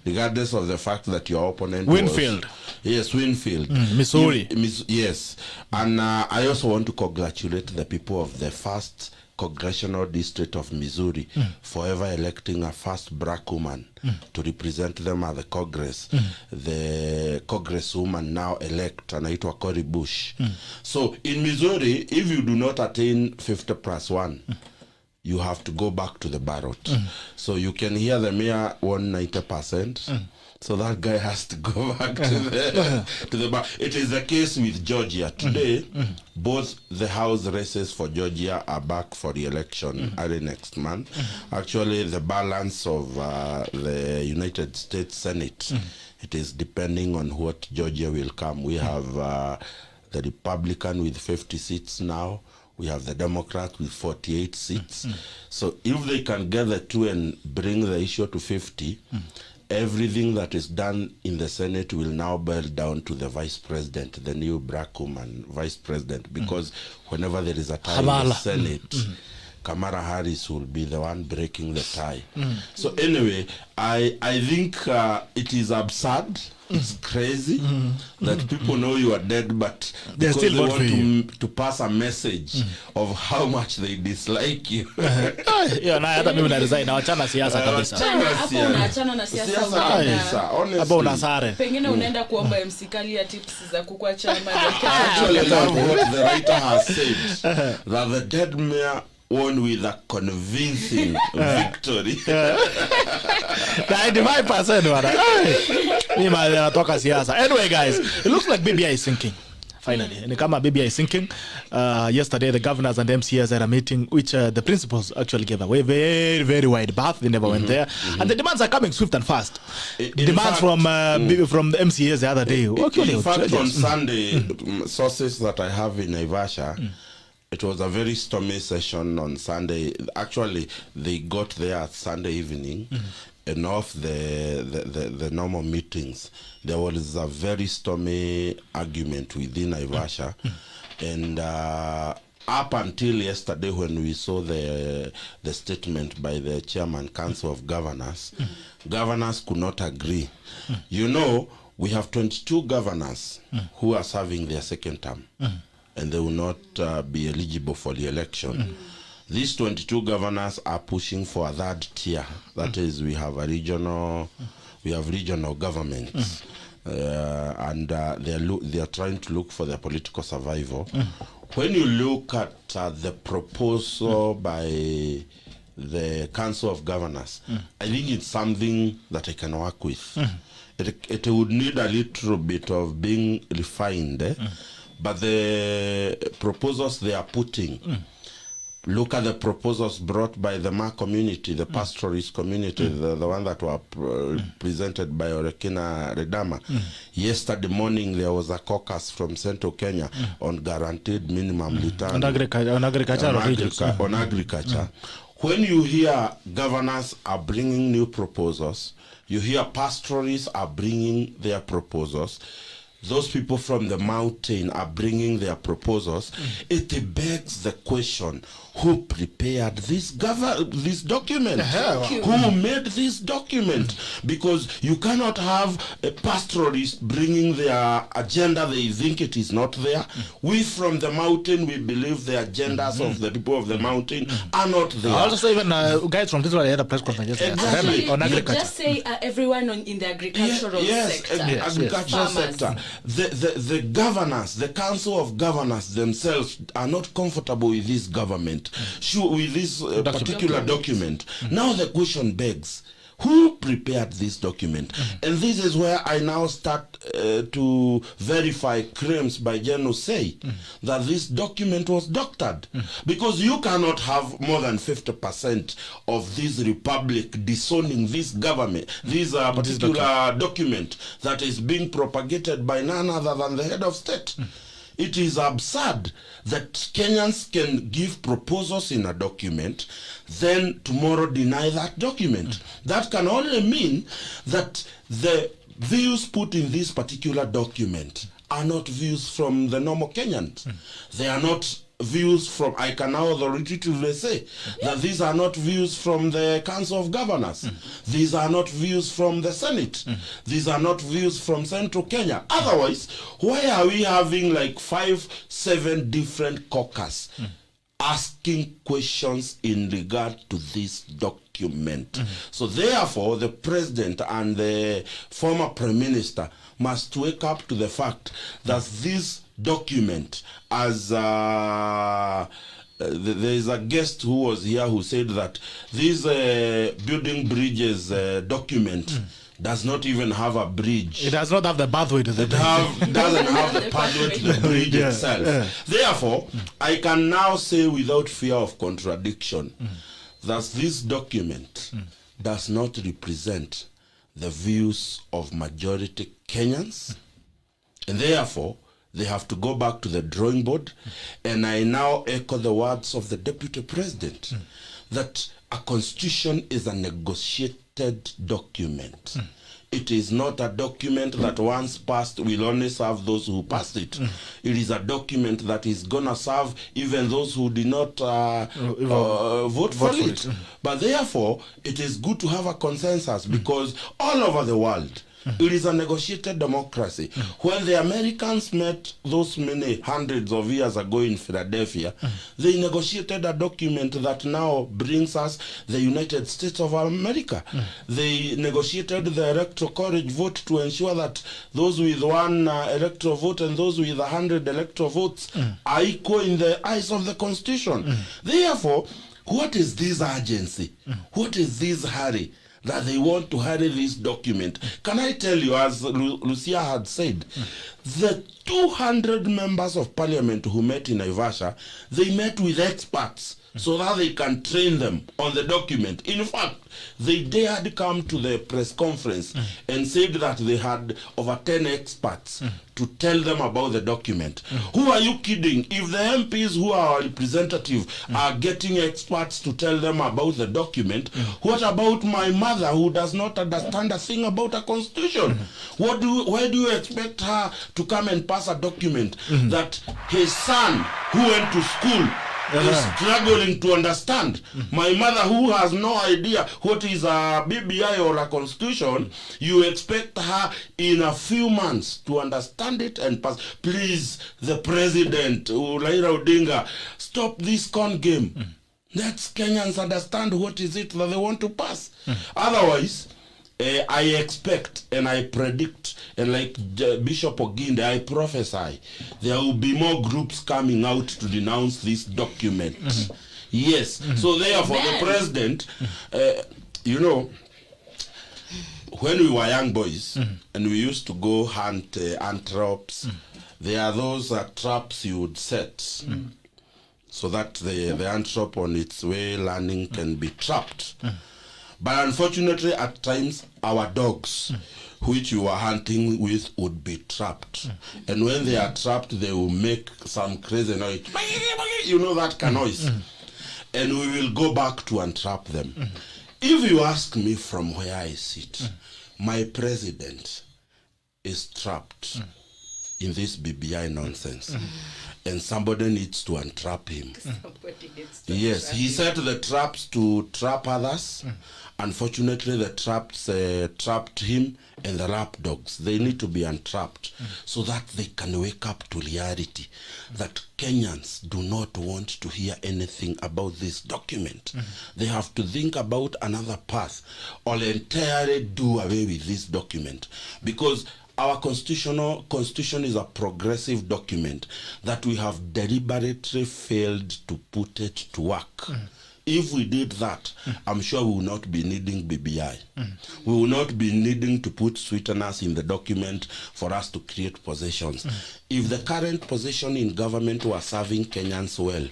regardless of the fact that your opponent Winfield. Yes, Winfield. Missouri. Yes. And I also want to congratulate the people of the first congressional district of Missouri for ever electing a first black woman to represent them at the Congress. The congresswoman now elect anaitwa Cory Bush. So in Missouri, if you do not attain 50+1, you have to go back to the ballot. So you can hear the mayor won 90%. So that guy has to go back to the bar. It is the case with Georgia. Today, both the House races for Georgia are back for the election early next month. Actually, the balance of the United States Senate, it is depending on what Georgia will come. We have the Republican with 50 seats now. We have the Democrat with 48 seats. So if they can get the two and bring the issue to 50, everything that is done in the Senate will now boil down to the vice president, the new black woman vice president, because whenever there is a tie in the Senate, Kamala Harris will be the one breaking the tie. So anyway, I think it is absurd. It's crazy that people know you are dead, but they because still they want to pass a message of how much they dislike you. Yeah, na hata mimi na resign na wachana siasa kabisa. Hapo unaachana na siasa kabisa. Hapo unasare. Pengine unaenda kuomba MC Kalia tips za kukua chama. Actually, I love what the writer has said, that the dead mayor won with a convincing victory. 95% wana. Mimi natoka siasa. Anyway guys, it looks like BBI is sinking. Finally, and kama BBI is sinking. Yesterday the governors and MCAs had a meeting which the principals actually gave away very, very wide berth. They never went there, and the demands are coming swift and fast. The demands from the MCAs the other day. In fact, on Sunday, sources that I have in Naivasha, it was a very stormy session on Sunday. Actually, they got there at Sunday evening, and off the normal meetings, there was a very stormy argument within Naivasha, and up until yesterday, when we saw the statement by the chairman, Council of Governors, governors could not agree. You know, we have 22 governors who are serving their second term. And they will not be eligible for the election. These 22 governors are pushing for a third tier. That is, we have regional governments, and they are trying to look for their political survival. When you look at the proposal by the Council of Governors, I think it's something that I can work with. It would need a little bit of being refined. But the proposals they are putting, look at the proposals brought by the Ma community, the pastoralist community, the one that were presented by Orekina Redama. Yesterday morning, there was a caucus from Central Kenya on guaranteed minimum return. On agriculture. When you hear governors are bringing new proposals, you hear pastoralists are bringing their proposals, those people from the mountain are bringing their proposals, it begs the question, who prepared this document, who made this document, because you cannot have a pastoralist bringing their agenda. They think it is not there. We from the mountain, we believe the agendas of the people of the mountain are not there. Also, even guys from this one had a press conference Actually, on you agriculture. just say everyone in the agricultural sector. Agricultural Farmers. sector. The governors, the council of governors themselves are not comfortable with this government, with this particular document. Now the question begs, who prepared this document? And this is where I now start to verify claims by Jen who say that this document was doctored. Because you cannot have more than 50% of this republic disowning this government, this particular document that is being propagated by none other than the head of state. It is absurd that Kenyans can give proposals in a document, then tomorrow deny that document. That can only mean that the views put in this particular document are not views from the normal Kenyans. They are not views from, I can now authoritatively say that these are not views from the Council of Governors. These are not views from the Senate. These are not views from Central Kenya. Otherwise, why are we having like 5-7 different caucus asking questions in regard to this document? So therefore, the president and the former prime minister must wake up to the fact that this document, as there is a guest who was here who said that this building bridges document does not even have a bridge. It does not have the pathway to the It doesn't have the pathway to the bridge itself. Therefore, I can now say without fear of contradiction that this document does not represent the views of majority Kenyans, and therefore they have to go back to the drawing board. And I now echo the words of the deputy president that a constitution is a negotiated document. It is not a document that once passed will only serve those who passed it. It is a document that is going to serve even those who did not vote for it. But therefore, it is good to have a consensus, because all over the world, it is a negotiated democracy. When the Americans met those many hundreds of years ago in Philadelphia, they negotiated a document that now brings us the United States of America. They negotiated the electoral college vote to ensure that those with one electoral vote and those with 100 electoral votes are equal in the eyes of the Constitution. Therefore, what is this urgency? What is this hurry that they want to hurry this document? Can I tell you, as Lucia had said, the 200 members of parliament who met in Naivasha, they met with experts so that they can train them on the document. In fact, they dared come to the press conference and said that they had over 10 experts to tell them about the document. Who are you kidding? If the MPs who are representative are getting experts to tell them about the document, what about my mother who does not understand a thing about a constitution? Why do you expect her to come and pass a document that his son who went to school is struggling to understand? My mother who has no idea what is a BBI or a constitution, you expect her in a few months to understand it and pass. Please, the president, Raila Odinga, stop this con game. Let Kenyans understand what is it that they want to pass. Otherwise, I expect and I predict, and like Bishop Oginde, I prophesy, there will be more groups coming out to denounce this document. Yes. So therefore, the president, you know, when we were young boys and we used to go hunt antelopes, there are those traps you would set so that the antelope on its way landing can be trapped. But unfortunately, at times, our dogs, which you are hunting with, would be trapped. And when they are trapped, they will make some crazy noise. You know that kind of noise. And we will go back to entrap them. If you ask me from where I sit, my president is trapped in this BBI nonsense. And somebody needs to entrap him. Yes, he set the traps to trap others. Unfortunately, the traps trapped him and the lapdogs. They need to be entrapped so that they can wake up to reality that Kenyans do not want to hear anything about this document. They have to think about another path or entirely do away with this document, because our constitution is a progressive document that we have deliberately failed to put it to work. If we did that, I'm sure we will not be needing BBI. We will not be needing to put sweeteners in the document for us to create possessions. If the current position in government were serving Kenyans well,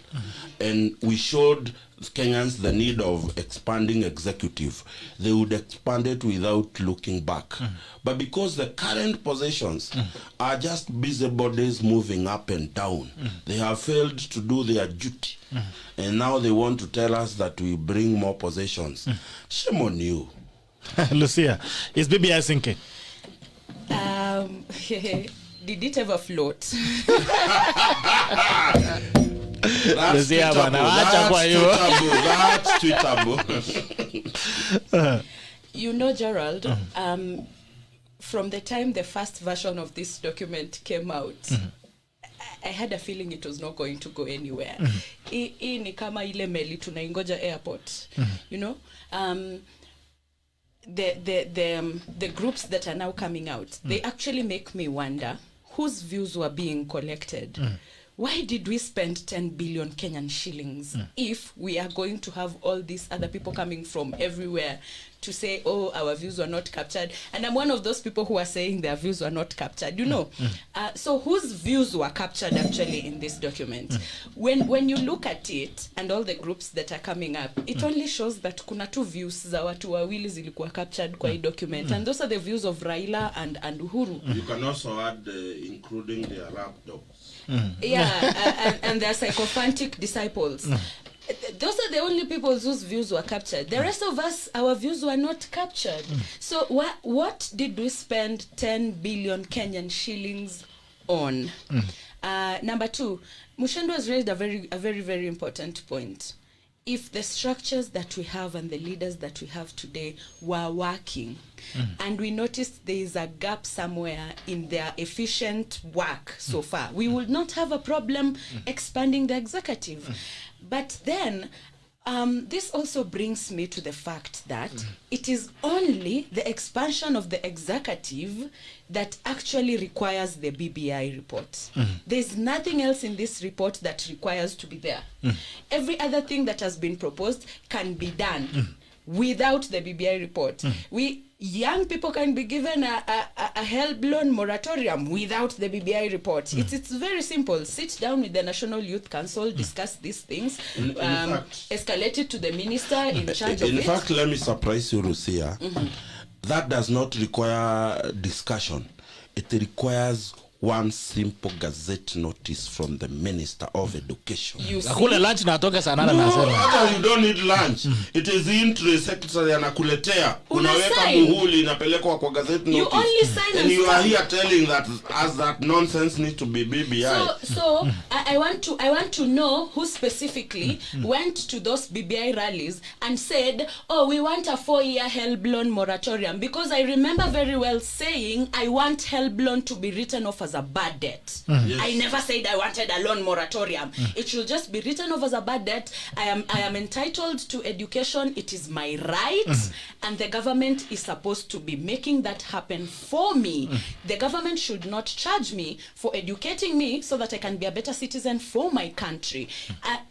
and we showed Kenyans the need of expanding executive, they would expand it without looking back. But because the current positions are just busybodies moving up and down, they have failed to do their duty. And now they want to tell us that we bring more possessions. Shame on you. Lucia, is BBI sinking? Did it ever float? That's tweetable. You know, Gerald, from the time the first version of this document came out, I had a feeling it was not going to go anywhere. Hii ni kama ile meli tunaingoja airport. You know, the groups that are now coming out, they actually make me wonder whose views were being collected. Why did we spend 10 billion Kenyan shillings if we are going to have all these other people coming from everywhere to say, oh, our views were not captured? And I'm one of those people who are saying their views were not captured, you know. So whose views were captured actually in this document? When you look at it and all the groups that are coming up, it only shows that kuna two views za watu wawili zilikuwa captured kwa hii document. And those are the views of Raila and Uhuru. You can also add including their lapdogs. Yeah, and their sycophantic disciples. Those are the only people whose views were captured. The rest of us, our views were not captured. So what did we spend 10 billion Kenyan shillings on? Number two, Muchendu has raised a very, very important point. If the structures that we have and the leaders that we have today were working, and we noticed there is a gap somewhere in their efficient work so far, we would not have a problem expanding the executive. But then, this also brings me to the fact that it is only the expansion of the executive that actually requires the BBI report. There's nothing else in this report that requires to be there. Every other thing that has been proposed can be done without the BBI report. Young people can be given a hell-blown moratorium without the BBI report. It's very simple. Sit down with the National Youth Council, discuss these things, escalate it to the minister in charge of it. In fact, let me surprise you, Lucia. That does not require discussion. It requires one simple gazette notice from the Minister of Education. Akule lunch na atoke saa 8 na sema. You don't need lunch. It is the Interior Secretary anakuletea. Unaweka muhuri inapelekwa kwa gazette notice. You only sign and you are here telling that as that nonsense needs to be BBI. So I want to know who specifically went to those BBI rallies and said, oh, we want a 4-year hell-blown moratorium, because I remember very well saying I want hell-blown to be written off as a bad debt. Yes. I never said I wanted a loan moratorium. It should just be written off as a bad debt. I am entitled to education. It is my right, and the government is supposed to be making that happen for me. The government should not charge me for educating me so that I can be a better citizen for my country.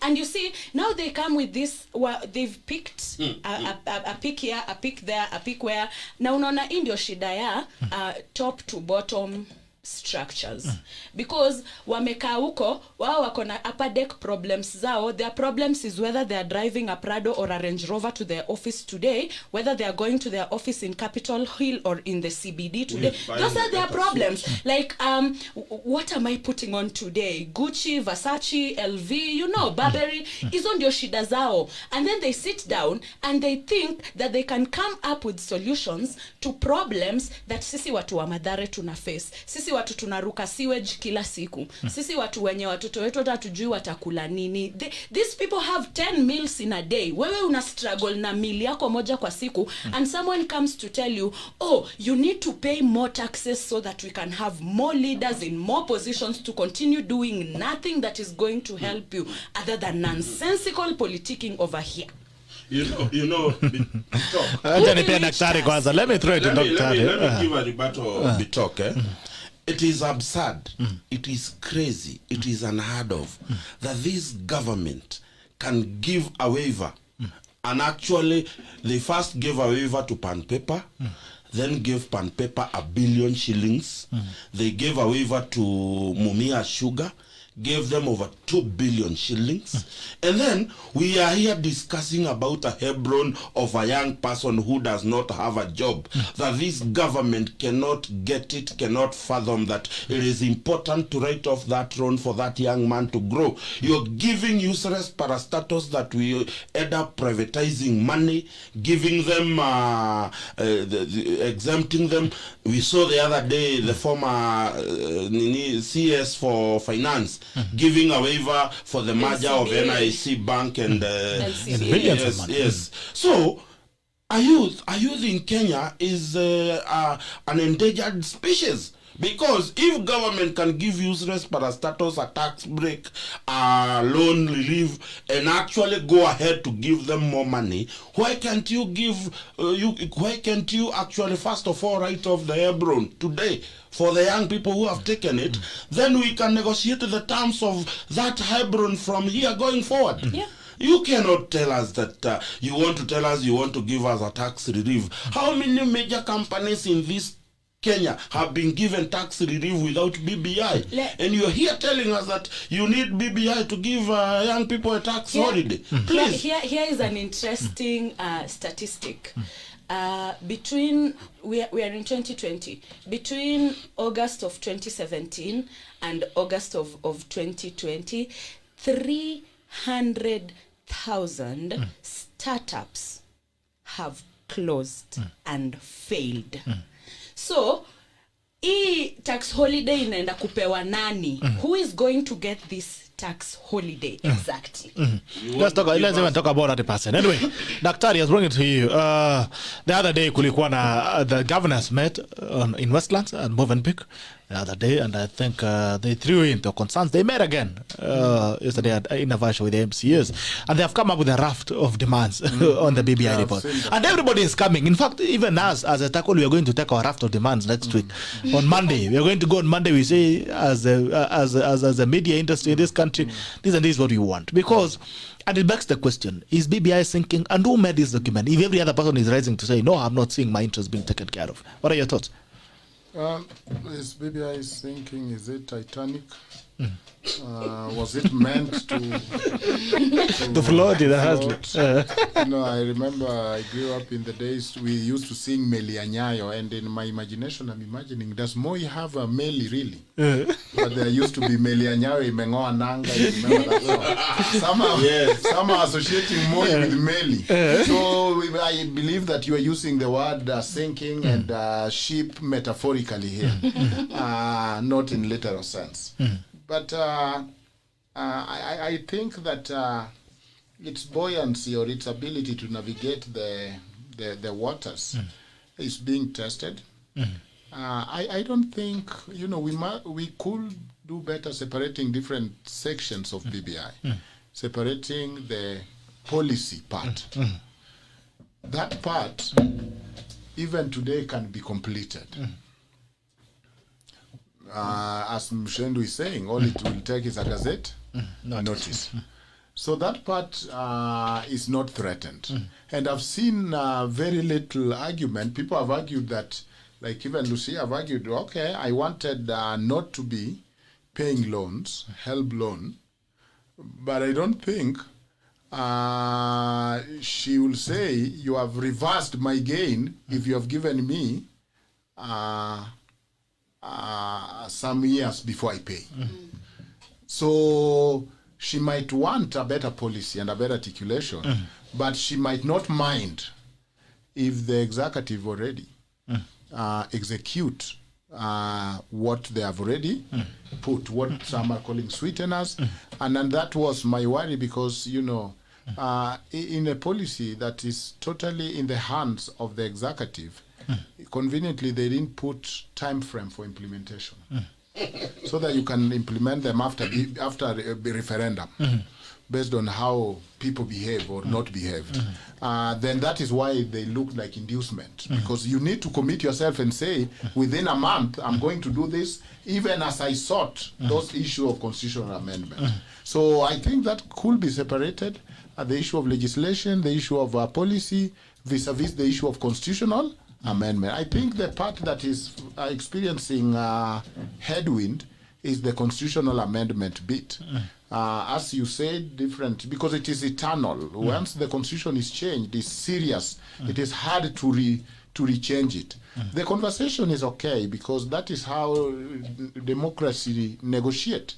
And you see, now they come with this. They've picked a pick here, a pick there, a pick where. Now unaona indio shida ya top to bottom structures, because wamekaa huko wao wako na upper deck problems zao. Their problems is whether they are driving a Prado or a Range Rover to their office today, whether they are going to their office in Capitol Hill or in the CBD today. Those are their problems. Like what am I putting on today? Gucci, Versace, LV, you know, Burberry. Hizo ndio shida zao. And then they sit down and they think that they can come up with solutions to problems that sisi watu wa Mathare tuna face. Sisi sisi watu tunaruka sewage kila siku. Sisi watu wenye watoto wetu hata tujui watakula nini. These people have 10 meals in a day. Wewe una struggle na meal yako moja kwa siku, and someone comes to tell you, oh, you need to pay more taxes so that we can have more leaders in more positions to continue doing nothing that is going to help you other than nonsensical politicking over here. You know, let me throw it to Dr. Let me give a rebuttal Bitok. It is absurd. It is crazy. It is unheard of that this government can give a waiver. And actually, they first gave a waiver to Pan Paper, then gave Pan Paper 1 billion shillings. They gave a waiver to Mumia Sugar, gave them over 2 billion shillings. And then we are here discussing about a Hebron of a young person who does not have a job. That this government cannot get it, cannot fathom that it is important to write off that loan for that young man to grow. You're giving useless parastatus that we end up privatizing money, giving them, exempting them. We saw the other day the former CS for finance giving a waiver for the merger of NIC Bank and yes. So a youth in Kenya is an endangered species. Because if government can give useless parastatus a tax break, loan relief, and actually go ahead to give them more money, why can't you give? Why can't you actually first of all write off the Hebron today for the young people who have taken it? Then we can negotiate the terms of that Hebron from here going forward. Yeah. You cannot tell us that you want to tell us you want to give us a tax relief. How many major companies in this Kenya have been given tax relief without BBI? And you're here telling us that you need BBI to give young people a tax holiday. Please. Here is an interesting statistic. Between we are in 2020. Between August of 2017 and August of 2020, 300,000 startups have closed and failed. So, tax holiday inaenda kupewa nani? Who is going to get this tax holiday exactly? Let's even talk about that person. Anyway, Daktari, I was bringing it to you. The other day, kulikuwa na the governors met in Westlands and Movenpick the other day, and I think they threw in the concerns. They met again yesterday in a version with the MCAs, and they have come up with a raft of demands on the BBI report. And everybody is coming. In fact, even us as a tackle, we are going to take our raft of demands next week on Monday. We are going to go on Monday. We say as a media industry in this country, this and this is what we want, because. And it begs the question, is BBI sinking? And who made this document? If every other person is rising to say, no, I'm not seeing my interests being taken care of. What are your thoughts? Is BBI sinking? Is it Titanic? Was it meant to float in the house? I remember I grew up in the days we used to sing Meli Anyayo, and in my imagination I'm imagining, does Moi have a Meli really? But there used to be Meli Anyayo, Imengoa Nanga, you remember that song? Some are associating Moi with Meli. So I believe that you are using the word sinking and ship metaphorically here, not in literal sense. But I think that its buoyancy or its ability to navigate the waters is being tested. I don't think, we could do better separating different sections of BBI, separating the policy part. That part, even today, can be completed. As Muchendu is saying, all it will take is a gazette notice. So that part is not threatened. And I've seen very little argument. People have argued that, like even Lucia have argued, okay, I wanted not to be paying loans, HELB loan, but I don't think she will say, you have reversed my gain if you have given me some years before I pay. So she might want a better policy and a better articulation, but she might not mind if the executive already execute what they have already put, what some are calling sweeteners. And then that was my worry, because, you know, in a policy that is totally in the hands of the executive, conveniently they didn't put time frame for implementation, so that you can implement them after a referendum, based on how people behave or not behave. Then that is why they look like inducement, because you need to commit yourself and say, within a month, I'm going to do this, even as I sought those issue of constitutional amendment. So I think that could be separated, the issue of legislation, the issue of policy, vis-a-vis the issue of constitutional amendment. I think the part that is experiencing headwind is the constitutional amendment bit. As you said, different, because it is eternal. Once the constitution is changed, it's serious. It is hard to rechange it. The conversation is okay, because that is how democracy negotiate.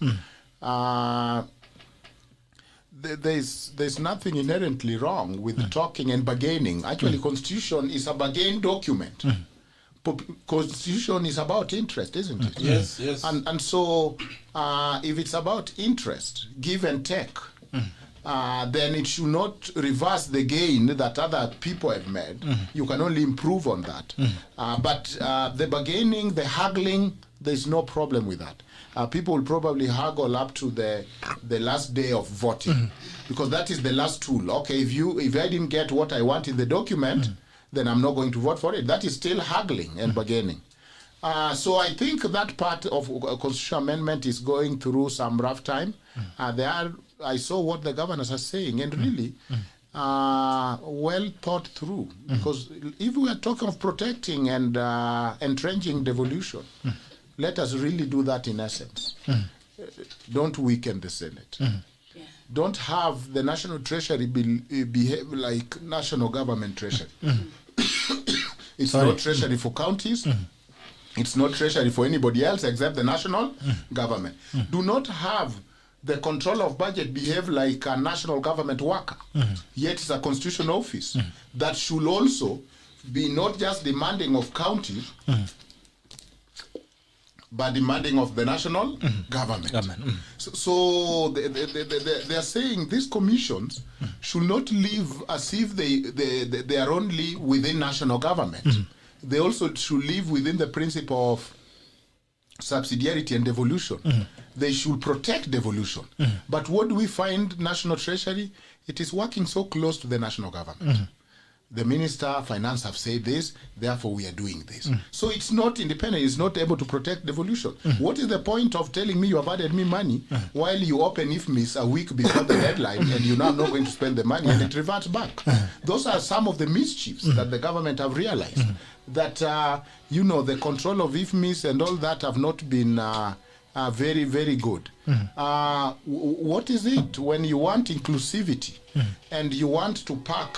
There's nothing inherently wrong with talking and bargaining. Actually, constitution is a bargain document. Constitution is about interest, isn't it? Yes, yes. And so if it's about interest, give and take, then it should not reverse the gain that other people have made. You can only improve on that. But the bargaining, the haggling, there's no problem with that. People will probably haggle up to the last day of voting, because that is the last tool. Okay, if I didn't get what I want in the document, then I'm not going to vote for it. That is still haggling and bargaining. So I think that part of constitutional amendment is going through some rough time. I saw what the governors are saying, and really well thought through. Because if we are talking of protecting and entrenching devolution, let us really do that in essence. Don't weaken the Senate. Don't have the National Treasury behave like national government treasury. It's not treasury for counties. It's not treasury for anybody else except the national government. Do not have the control of budget behave like a national government worker. Yet it's a constitutional office that should also be not just demanding of counties, but demanding of the national government. So they are saying these commissions should not live as if they are only within national government. They also should live within the principle of subsidiarity and devolution. They should protect devolution. But what do we find National Treasury? It is working so close to the national government. The Minister of Finance have said this, therefore we are doing this. So it's not independent, it's not able to protect devolution. What is the point of telling me you have added me money while you open IFMIS a week before the deadline and you're now not going to spend the money and it reverts back? Those are some of the mischiefs that the government have realized. That, the control of IFMIS and all that have not been very, very good. What is it when you want inclusivity and you want to pack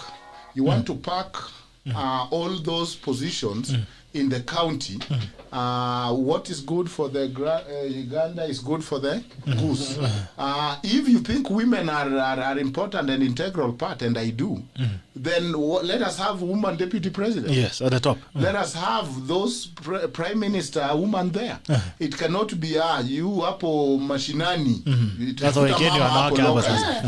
all those positions in the county? What is good for the Uganda is good for the goose. If you think women are important and integral part, and I do, then let us have woman deputy president. Yes, at the top. Let us have those prime minister woman there. It cannot be you hapo mashinani. That's why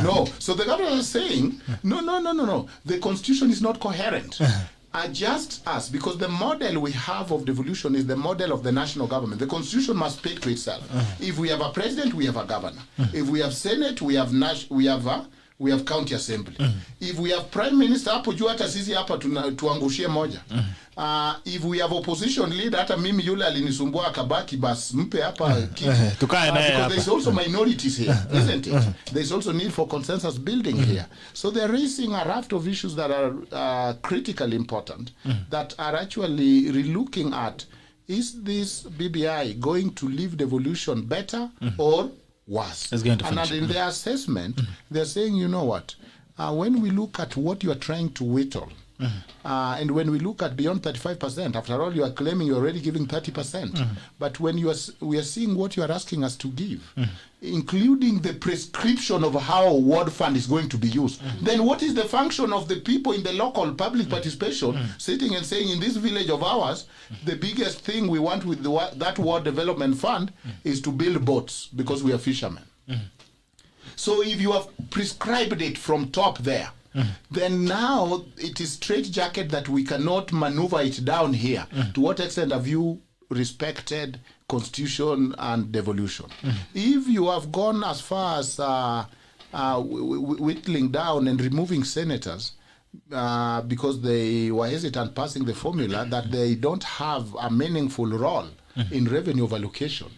No. So the government is saying no. The constitution is not coherent. Adjust us, because the model we have of devolution is the model of the national government. The constitution must speak to itself. If we have a president, we have a governor. If we have senate, we have county assembly. If we have prime minister, hapo juu hata sisi hapa tuangushie moja. If we have opposition leader, hata mimi yule alinisumbua akabaki, bas mpe hapa kiti. Because there's also minorities here, isn't it? There's also need for consensus building here. So they're raising a raft of issues that are critically important, that are actually relooking at, is this BBI going to leave devolution better or worse? And in their assessment, they're saying, you know what, when we look at what you are trying to whittle And when we look at beyond 35%, after all, you are claiming you're already giving 30%. But when we are seeing what you are asking us to give, including the prescription of how World Fund is going to be used, then what is the function of the people in the local public participation sitting and saying, in this village of ours, the biggest thing we want with that World Development Fund is to build boats because we are fishermen. So if you have prescribed it from top there, then now it is straitjacket that we cannot maneuver it down here. To what extent have you respected Constitution and devolution? If you have gone as far as whittling down and removing senators because they were hesitant passing the formula that they don't have a meaningful role in revenue of allocation,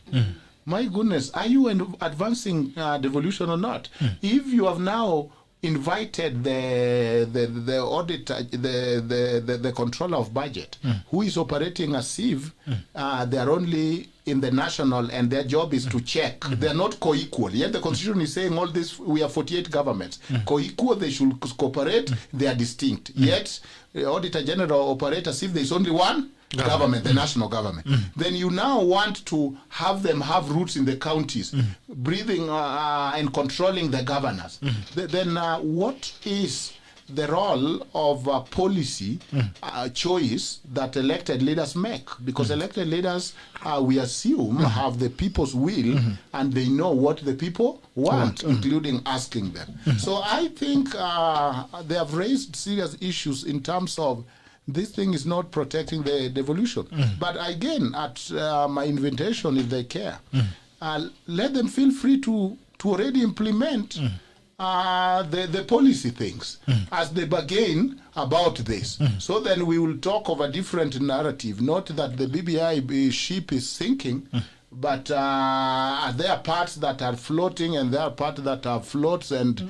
my goodness, are you advancing devolution or not? If you have now invited the auditor, the controller of budget, who is operating as if they are only in the national and their job is to check. They are not co-equal. Yet the Constitution is saying all this, we have 48 governments. Co-equal, they should cooperate, they are distinct. Yet the Auditor General operates as if there is only one government, the national government. Then you now want to have them have roots in the counties, breathing and controlling the governors. Then what is the role of policy choice that elected leaders make? Because elected leaders, we assume, have the people's will and they know what the people want, including asking them. So I think they have raised serious issues in terms of this thing is not protecting the devolution. But again, at my invitation, if they care, let them feel free to already implement the policy things as they bargain about this. So then we will talk of a different narrative, not that the BBI ship is sinking, but there are parts that are floating and there are parts that are floats, and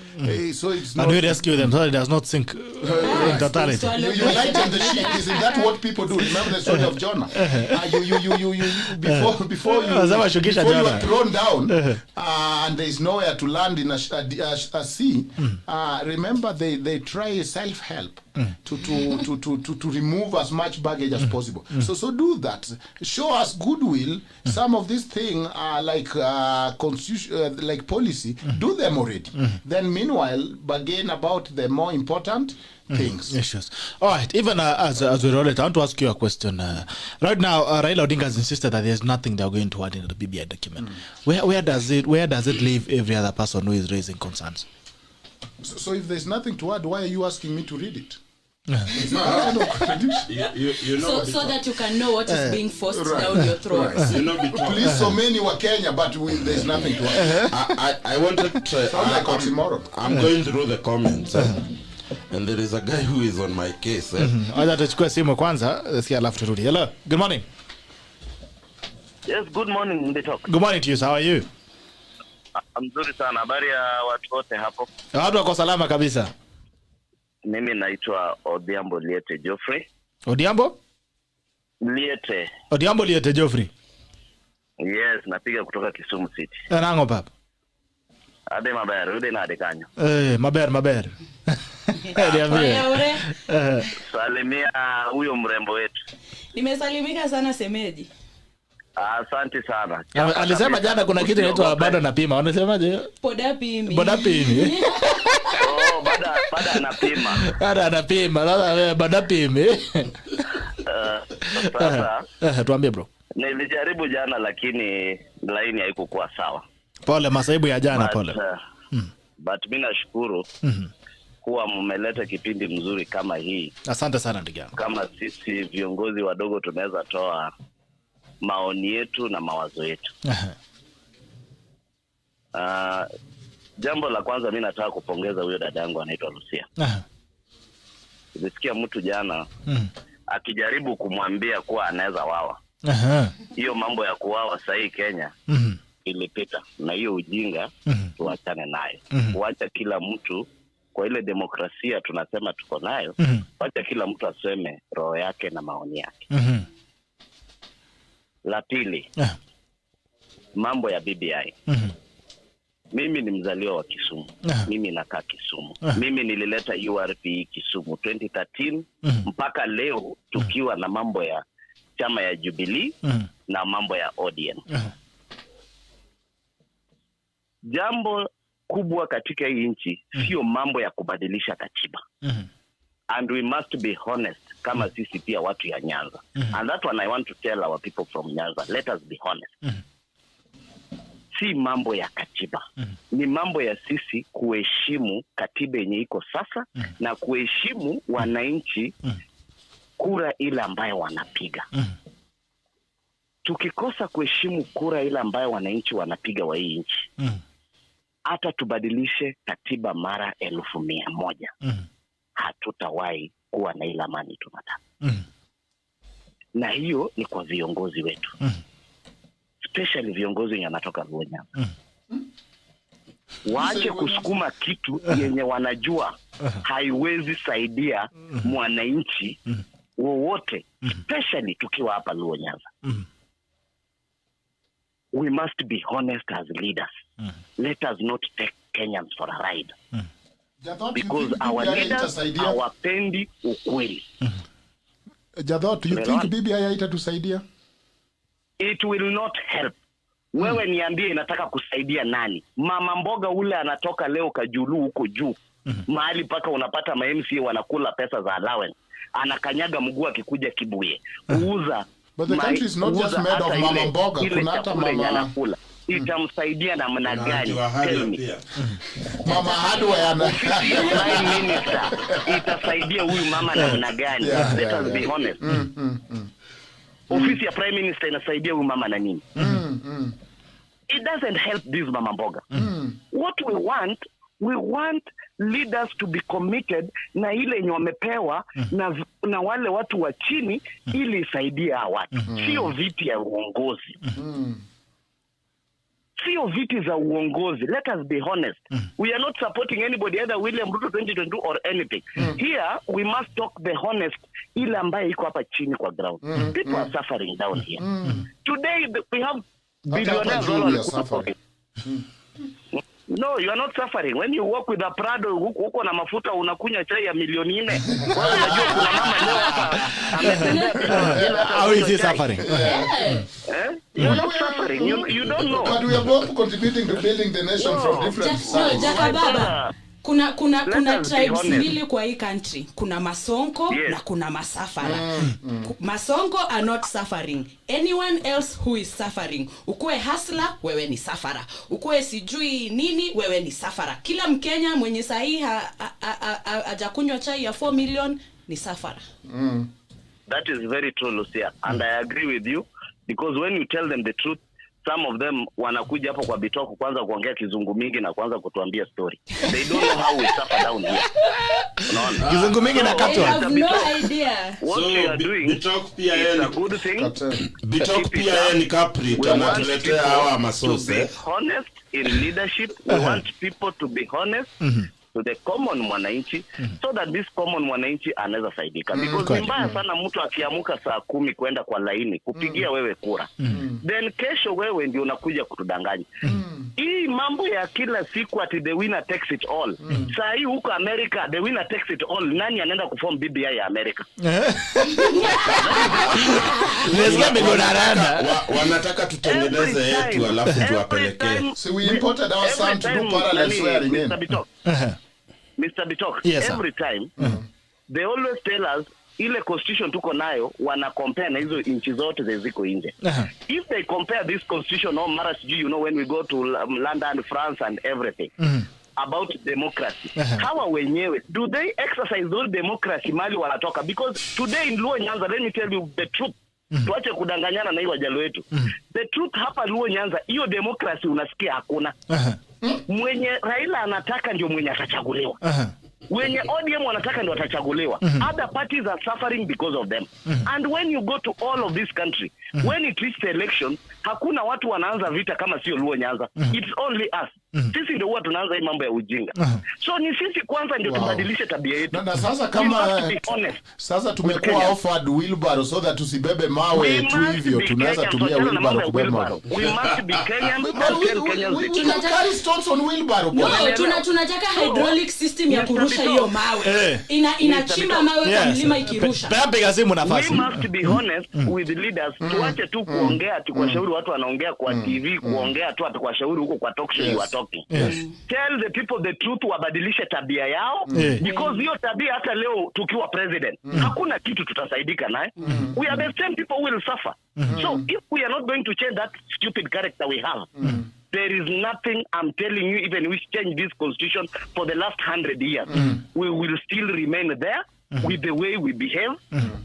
so it's not. And we rescue them so it does not sink in totality. You lighten the ship. Isn't that what people do? Remember the story of Jonah? Before you are thrown down and there is nowhere to land in a sea. Remember they try self-help to remove as much baggage as possible. So do that. Show us goodwill. Some of these things are like constitution, like policy. Do them already. Then meanwhile, bargain about the more important things. Yes. All right. Even as we roll it, I want to ask you a question. Right now, Raila Odinga has insisted that there's nothing they're going to add in the BBI document. Where does it leave every other person who is raising concerns? So if there's nothing to add, why are you asking me to read it? It's not kind of contradiction. You know, so that you can know what is being forced down your throat. Please, so many were Kenya, but there's nothing to add. I wanted to. I'm going through the comments. And there is a guy who is on my case. Acha tuchukue simu kwanza, sikia alafu turudi. Hello. Good morning. Yes, good morning, Mbetok. Good morning to you. How are you? Mzuri sana. Habari ya watu wote hapo? Watu wako salama kabisa. Mimi naitwa Odhiambo Liete Geoffrey. Odhiambo Liete Geoffrey. Yes, napiga kutoka Kisumu City. Nango papa. Ade maber, ude na adekanyo. Maber. Salimia huyo mrembo wetu. Nimesalimika sana semeji. Asante sana. Alisema jana kuna kitu inaitwa bado napima. Unasemaje? Poda pimi. Oh, bado anapima. Sasa bado napimi. Sasa tuambie bro. Nilijaribu jana lakini line haikuwa sawa. Pole masaibu ya jana, pole. But mimi nashukuru kuwa mmeleta kipindi mzuri kama hii. Asante sana ndugu yangu. Kama sisi viongozi wadogo tunaweza toa maoni yetu na mawazo yetu. Jambo la kwanza mimi nataka kupongeza huyo dadangu anaitwa Lucia. Nilisikia mtu jana akijaribu kumwambia kuwa anaweza wawa. Hiyo mambo ya kuwawa sasa Kenya ilipita, na hiyo ujinga tuachane nayo. Kuacha kila mtu kwa ile demokrasia tunasema tuko nayo, wacha kila mtu aseme roho yake na maoni yake. La pili, mambo ya BBI. Mimi ni mzaliwa wa Kisumu. Mimi nakaa Kisumu. Mimi nilileta URP Kisumu 2013 mpaka leo tukiwa na mambo ya chama ya Jubilee na mambo ya ODM. Jambo kubwa katika hii nchi sio mambo ya kubadilisha katiba. And we must be honest kama sisi pia watu ya Nyanza. And that one I want to tell our people from Nyanza, let us be honest. Si mambo ya katiba. Ni mambo ya sisi kuheshimu katiba yenye iko sasa na kuheshimu wananchi kura ile ambayo wanapiga. Tukikosa kuheshimu kura ile ambayo wananchi wanapiga wa hii nchi, hata tubadilishe katiba mara 1,100. Hatutawahi kuwa na ile amani tunataka. Na hiyo ni kwa viongozi wetu. Especially viongozi wenye wanatoka Luonya. Waache kusukuma kitu yenye wanajua haiwezi saidia mwananchi wowote, especially tukiwa hapa Luonya. We must be honest as leaders. Let us not take Kenyans for a ride. Because our leaders hawapendi ukweli. Jadot, you think bibi haitatusaidia? It will not help. Wewe niambie inataka kusaidia nani? Mama mboga ule anatoka leo Kajulu huko juu. Mahali paka unapata ma-MCA wanakula pesa za allowance. Anakanyaga mguu akikuja Kibuye. Uuza. But the country is not just made of mama mboga. Kuna hata mama. Itamsaidia namna gani? Tell me. Mama hardware ana. Prime Minister itasaidia huyu mama namna gani? Let us be honest. Ofisi ya Prime Minister inasaidia huyu mama na nini? It doesn't help this mama mboga. What we want leaders to be committed na ile yenye wamepewa na wale watu wa chini ili isaidie hawa watu. Sio viti ya uongozi. Sio viti za uongozi. Let us be honest. We are not supporting anybody, either William Ruto 2022 or anything. Here we must talk the honest ile ambaye iko hapa chini kwa ground. People are suffering down here. Today we have billionaires suffering. No, you are not suffering. When you walk with a Prado huko na mafuta unakunywa chai ya milioni 4. Wewe unajua kuna mama leo hapa ametembea. How is he suffering? You're not suffering. You don't know. But we are both contributing to building the nation from different sides. Jakababa. Kuna tribes mbili kwa hii country. Kuna Masonko na kuna Masafara. Masonko are not suffering. Anyone else who is suffering. Ukue hustler, wewe ni safara. Ukue sijui nini, wewe ni safara. Kila Mkenya mwenye sahihi hajakunywa chai ya 4 million ni safara. That is very true, Lucia. And I agree with you. Because when you tell them the truth, some of them wanakuja hapo kwa bitoko kwanza kuongea kizungu mingi na kuanza kutuambia story. They don't know how we suffer down here. Unaona? Kizungu mingi na katwa. I have no idea. What we are doing Bitok pia is a good thing. Bitok pia ni Capri tunatuletea hawa masose. Be honest in leadership. We want people to be honest. To the common mwananchi so that this common mwananchi anaweza saidika because ni mbaya sana mtu akiamuka saa 10 kwenda kwa laini kupigia wewe kura then kesho wewe ndio unakuja kutudanganya hii mambo ya kila siku ati the winner takes it all saa hii huko America the winner takes it all nani anaenda kuform BBI ya America wanataka tutengeneze yetu alafu tuwapelekee so we imported our son to do parallel swearing in Mr. Bitok, yes, every time they always tell us ile constitution tuko nayo wana compare na hizo nchi zote ziko nje. If they compare this constitution or you know when we go to London, France and everything about democracy. Hawa wenyewe do they exercise those democracy mali wanatoka because today in Luo Nyanza let me tell you the truth. Tuache kudanganyana na hiyo wajalo wetu. The truth hapa Luo Nyanza hiyo democracy unasikia hakuna. Mwenye Raila anataka ndio mwenye atachaguliwa. Wenye ODM wanataka ndio watachaguliwa. Other parties are suffering because of them. And when you go to all of this country, When it reached the election, hakuna watu wanaanza vita kama sio Luo Nyanza. It's only us. Sisi ndio huwa tunaanza hii mambo ya ujinga. So ni sisi kwanza ndio tubadilishe tabia yetu. Na sasa kama sasa tumekuwa offered wheelbarrow so that tusibebe mawe tu hivyo, tunaweza tumia wheelbarrow kubeba mawe. We must be Kenyan. Tunataka stones on wheelbarrow. No, tunataka hydraulic system ya kurusha hiyo mawe. Inachimba mawe kwa mlima ikirusha. Piga simu nafasi. We must be honest with the leaders. Tuache tu kuongea tu kwa shauri watu wanaongea kwa TV, kuongea tu kwa shauri huko kwa talk show you are talking. Tell the people the truth, wabadilishe tabia yao because hiyo tabia hata leo tukiwa president hakuna kitu tutasaidika naye. We are the same people who will suffer. So if we are not going to change that stupid character we have, there is nothing, I'm telling you, even we change this constitution for the last 100 years, we will still remain there with the way we behave.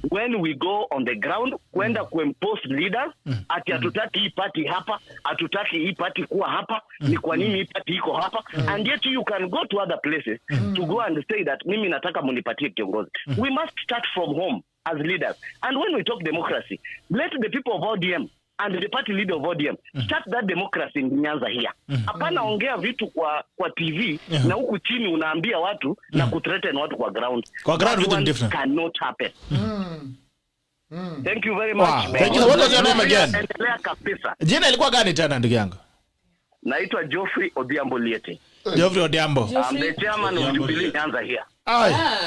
When we go on the ground, kwenda kuimpose leaders, ati hatutaki hii party hapa, hatutaki hii party kuwa hapa, ni kwa nini hii party iko hapa, and yet you can go to other places to go and say that mimi nataka munipatie kiongozi. We must start from home as leaders. And when we talk democracy, let the people of ODM and the party leader of ODM start that democracy in Nyanza here. Hapana ongea vitu kwa TV na huku chini unaambia watu na kuthreaten watu kwa ground. Kwa ground vitu different. Cannot happen. Thank you very much. Wow. Thank you. What was your name again? Endelea kabisa. Jina ilikuwa gani tena ndugu yangu? Naitwa Geoffrey Odhiambo Liete. Geoffrey Odhiambo. I'm the chairman of Jubilee Nyanza here.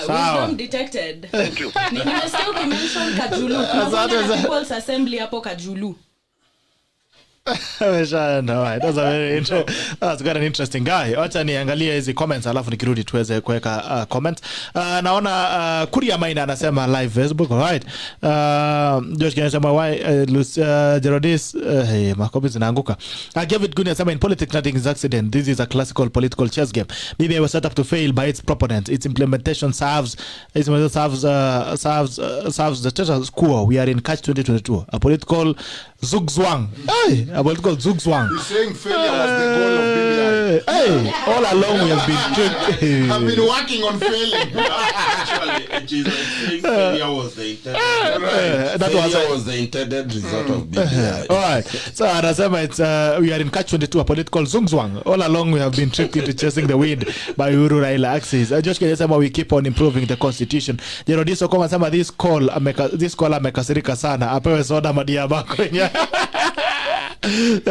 Wisdom detected. Thank you. Nimesikia ukimention Kajulu. Tunafanya People's Assembly hapo Kajulu. That's quite an interesting guy. Acha niangalie hizi comments alafu nikirudi tuweze kuweka comments. Naona Kuria Maina anasema live Facebook, alright. George anasema why Gerardis makopi zinaanguka. David Gunia anasema in politics nothing is accident. This is a classical political chess game. Maybe was set up to fail by its proponents. Its implementation serves the status quo. We are in catch 2022. A political zugzwang. A political zugzwang. He's saying failure was the goal of BBI. Hey, all along we have been I've been working on failing. Actually, failure was the intended. Failure was the intended result of BBI. All right. So anasema it's we are in catch 22, a political zugzwang. All along we have been tricked into chasing the wind by Uhuru Raila axis. Josh anasema we keep on improving the constitution. Jerodiso kama anasema this call amekasirika sana. Apewe soda Madiaba kwenye.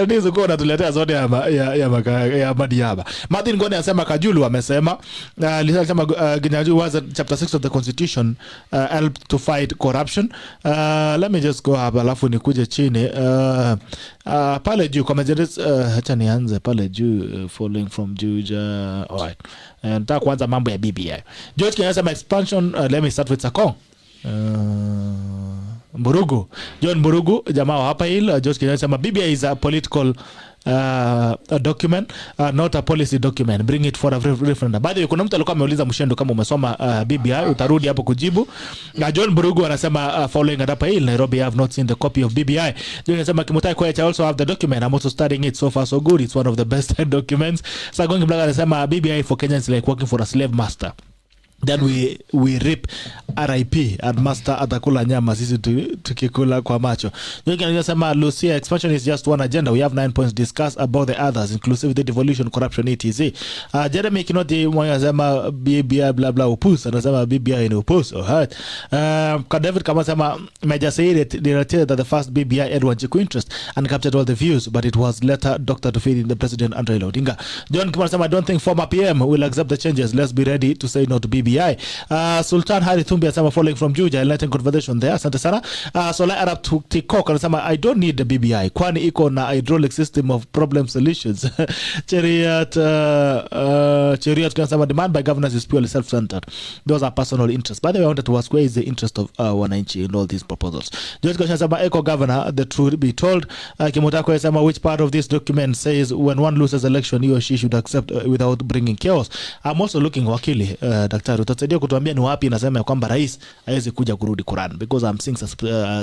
Ndizo kwa natuletea zote ya Madiaba. Martin Ngone anasema Kajulu amesema alisema Ginyaji was chapter 6 of the constitution helped to fight corruption. Let me just go hapa alafu nikuje chini pale juu kama acha nianze pale juu following from Juja. Alright. Nataka kuanza mambo ya BBI. George anasema expansion, let me start with Sakong. Mburugu, John Mburugu, jamaa hapa hili. George anasema BBI is a political a document, not a policy document. Bring it for a referendum. By the way, kuna mtu alikuwa ameuliza Muchendu kama umesoma BBI, utarudi hapo kujibu. Na John Mburugu anasema following hapa hili Nairobi have not seen the copy of BBI. John anasema Kimutai Koech also have the document. I'm also studying it, so far so good. It's one of the best documents. Sagongi Blaga anasema BBI for Kenyans like working for a slave master. Then we rip RIP and master atakula nyama sisi tukikula kwa macho. Nyingi anasema Lucia expansion is just one agenda. We have 9 points discuss about the others inclusive devolution, corruption, etc. Jeremy Kinoti mmoja anasema BBI blah blah upus, anasema BBI ni upus. Alright. David kama anasema Major said it related that the first BBI Edward Jiku interest and captured all the views, but it was later doctor to feed in the president and Raila Odinga. John Kimana anasema I don't think former PM will accept the changes. Let's be ready to say no to BBI. Sultan Hari Thumbi anasema following from Juja, enlightening conversation there. Asante sana. Sola Arab Tikok anasema I don't need the BBI kwani iko na hydraulic system of problem solutions. Cheriat anasema demand by governors is purely self-centered. Those are personal interests. By the way, I wanted to ask where is the interest of wananchi in all these proposals. George anasema eco governor, the truth be told. Kimutako anasema which part of this document says when one loses election he or she should accept without bringing chaos. I'm also looking wakili Dr. daktari utatusaidia kutuambia ni wapi inasema kwamba rais hawezi kuja kurudi Quran, because I'm seeing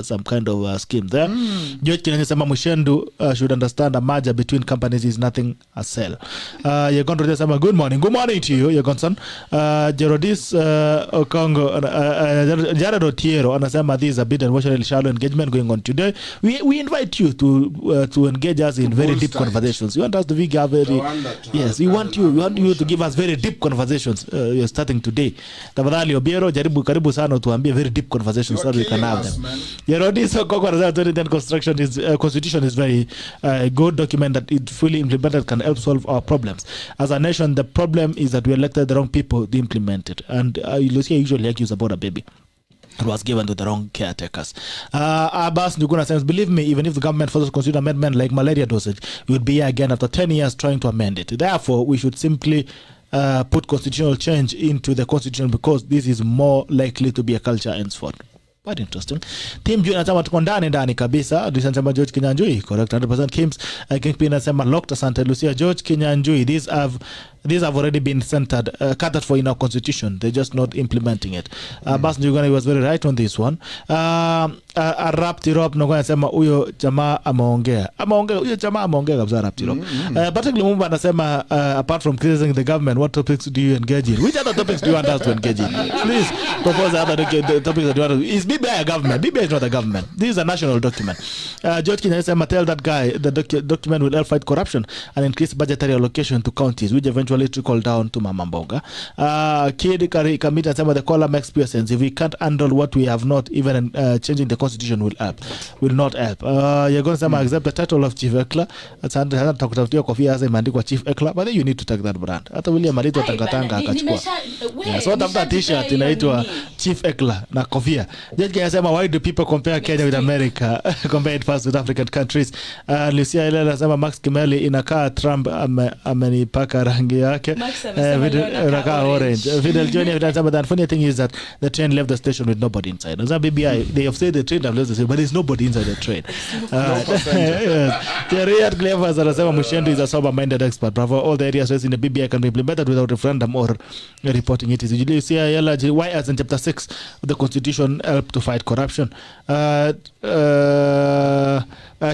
some kind of scheme there. George kinasema Muchendu should understand a merger between companies is nothing a sell. You're going to say good morning to you, your concern. Jerodis Okongo Jared Otiero anasema this is a bit emotionally shallow engagement going on today. We invite you to engage us in very deep conversations. You want us to be very yes, we want you to give us very deep conversations. You're starting today. Tafadhali Obiero karibu sana tuambie very deep conversations so we can have them. Jerodis Okongo anasema the constitution is very good document that it fully implemented can help solve our problems. As a nation, the problem is that we elected the wrong people to implement it. And Lucia usually accused about a baby. It was given to the wrong caretakers. Abbas Njuguna says, believe me, even if the government forces constitutional amendment like malaria dosage, we would be here again after 10 years trying to amend it. Therefore, we should simply put constitutional change into the constitution because this is more likely to be a culture henceforth. Quite interesting. Team Juu anasema tuko ndani kabisa. Anasema George Kinyanjui, correct 100%. Kims Kingpin anasema locked asante Lucia George Kinyanjui. These have already been catered for in our constitution. They're just not implementing it. Bas Njugana was very right on this one. Raptirop noko anasema huyo jamaa ameongea kabisa Raptirop. Patrick Lumumba anasema apart from criticizing the government, what topics do you engage in? Which other topics do you want us to engage in? Please propose other topics that you want to. Is BBI a government? BBI is not a government. This is a national document. George Kenya anasema tell that guy the document will help fight corruption and increase budgetary allocation to counties, which eventually trickle down to Mama Mboga. Kid Kamita anasema the column makes pure sense. If we can't handle what we have not, even changing the constitution will not help. You're going to say accept the title of Chief Ekla. Hata takutafutia kofia hasa imeandikwa Chief Ekla, but then you need to take that brand. Hata William Alito tangatanga akachukua. So tafuta t-shirt inaitwa Chief Ekla na kofia. Jeje anasema why do people compare Kenya with America? Compare it first with African countries. Lucia Ayiela anasema Max Kimeli inakaa Trump amenipaka rangi yake. Inakaa orange. Fidel Junior anasema the funny thing is that the train left the station with nobody inside. Anasema BBI they have said the train have left the station but there's nobody inside the train. Riyad Clevers anasema Muchendu is a sober-minded expert. Bravo, all the areas raised in the BBI can be implemented without referendum or reporting it. Lucia Ayiela, why hasn't chapter 6 of the constitution help to fight corruption?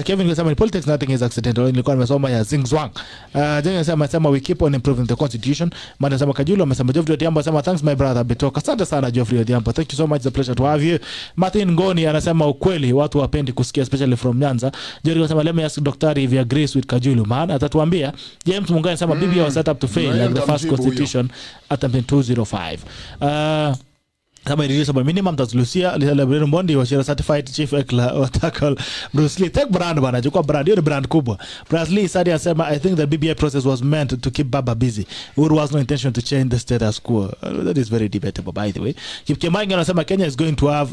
Kevin anasema in politics nothing is accidental. Nilikuwa nimesoma ya Zingzwang. Anasema we keep on improving the constitution. Manda anasema Kajulu anasema Geoffrey Odhiambo anasema thanks my brother Betoka. Asante sana Geoffrey Odhiambo. Thank you so much, it's a pleasure to have you. Martin Ngoni anasema ukweli watu wapendi kusikia especially from Nyanza. Jerry anasema let me ask daktari if he agrees with Kajulu man. Atatuambia James Mungani anasema BBI was set up to fail like the first constitution attempt in 2005. Kama ilivyo minimum that Lucia Library Mondi was certified chief ekla or tackle Bruce Lee take brand bana chukua brand hiyo brand kubwa. Bruce Lee said anasema I think the BBI process was meant to keep Baba busy. There was no intention to change the status quo. That is very debatable by the way. Kipkemangi anasema Kenya is going to have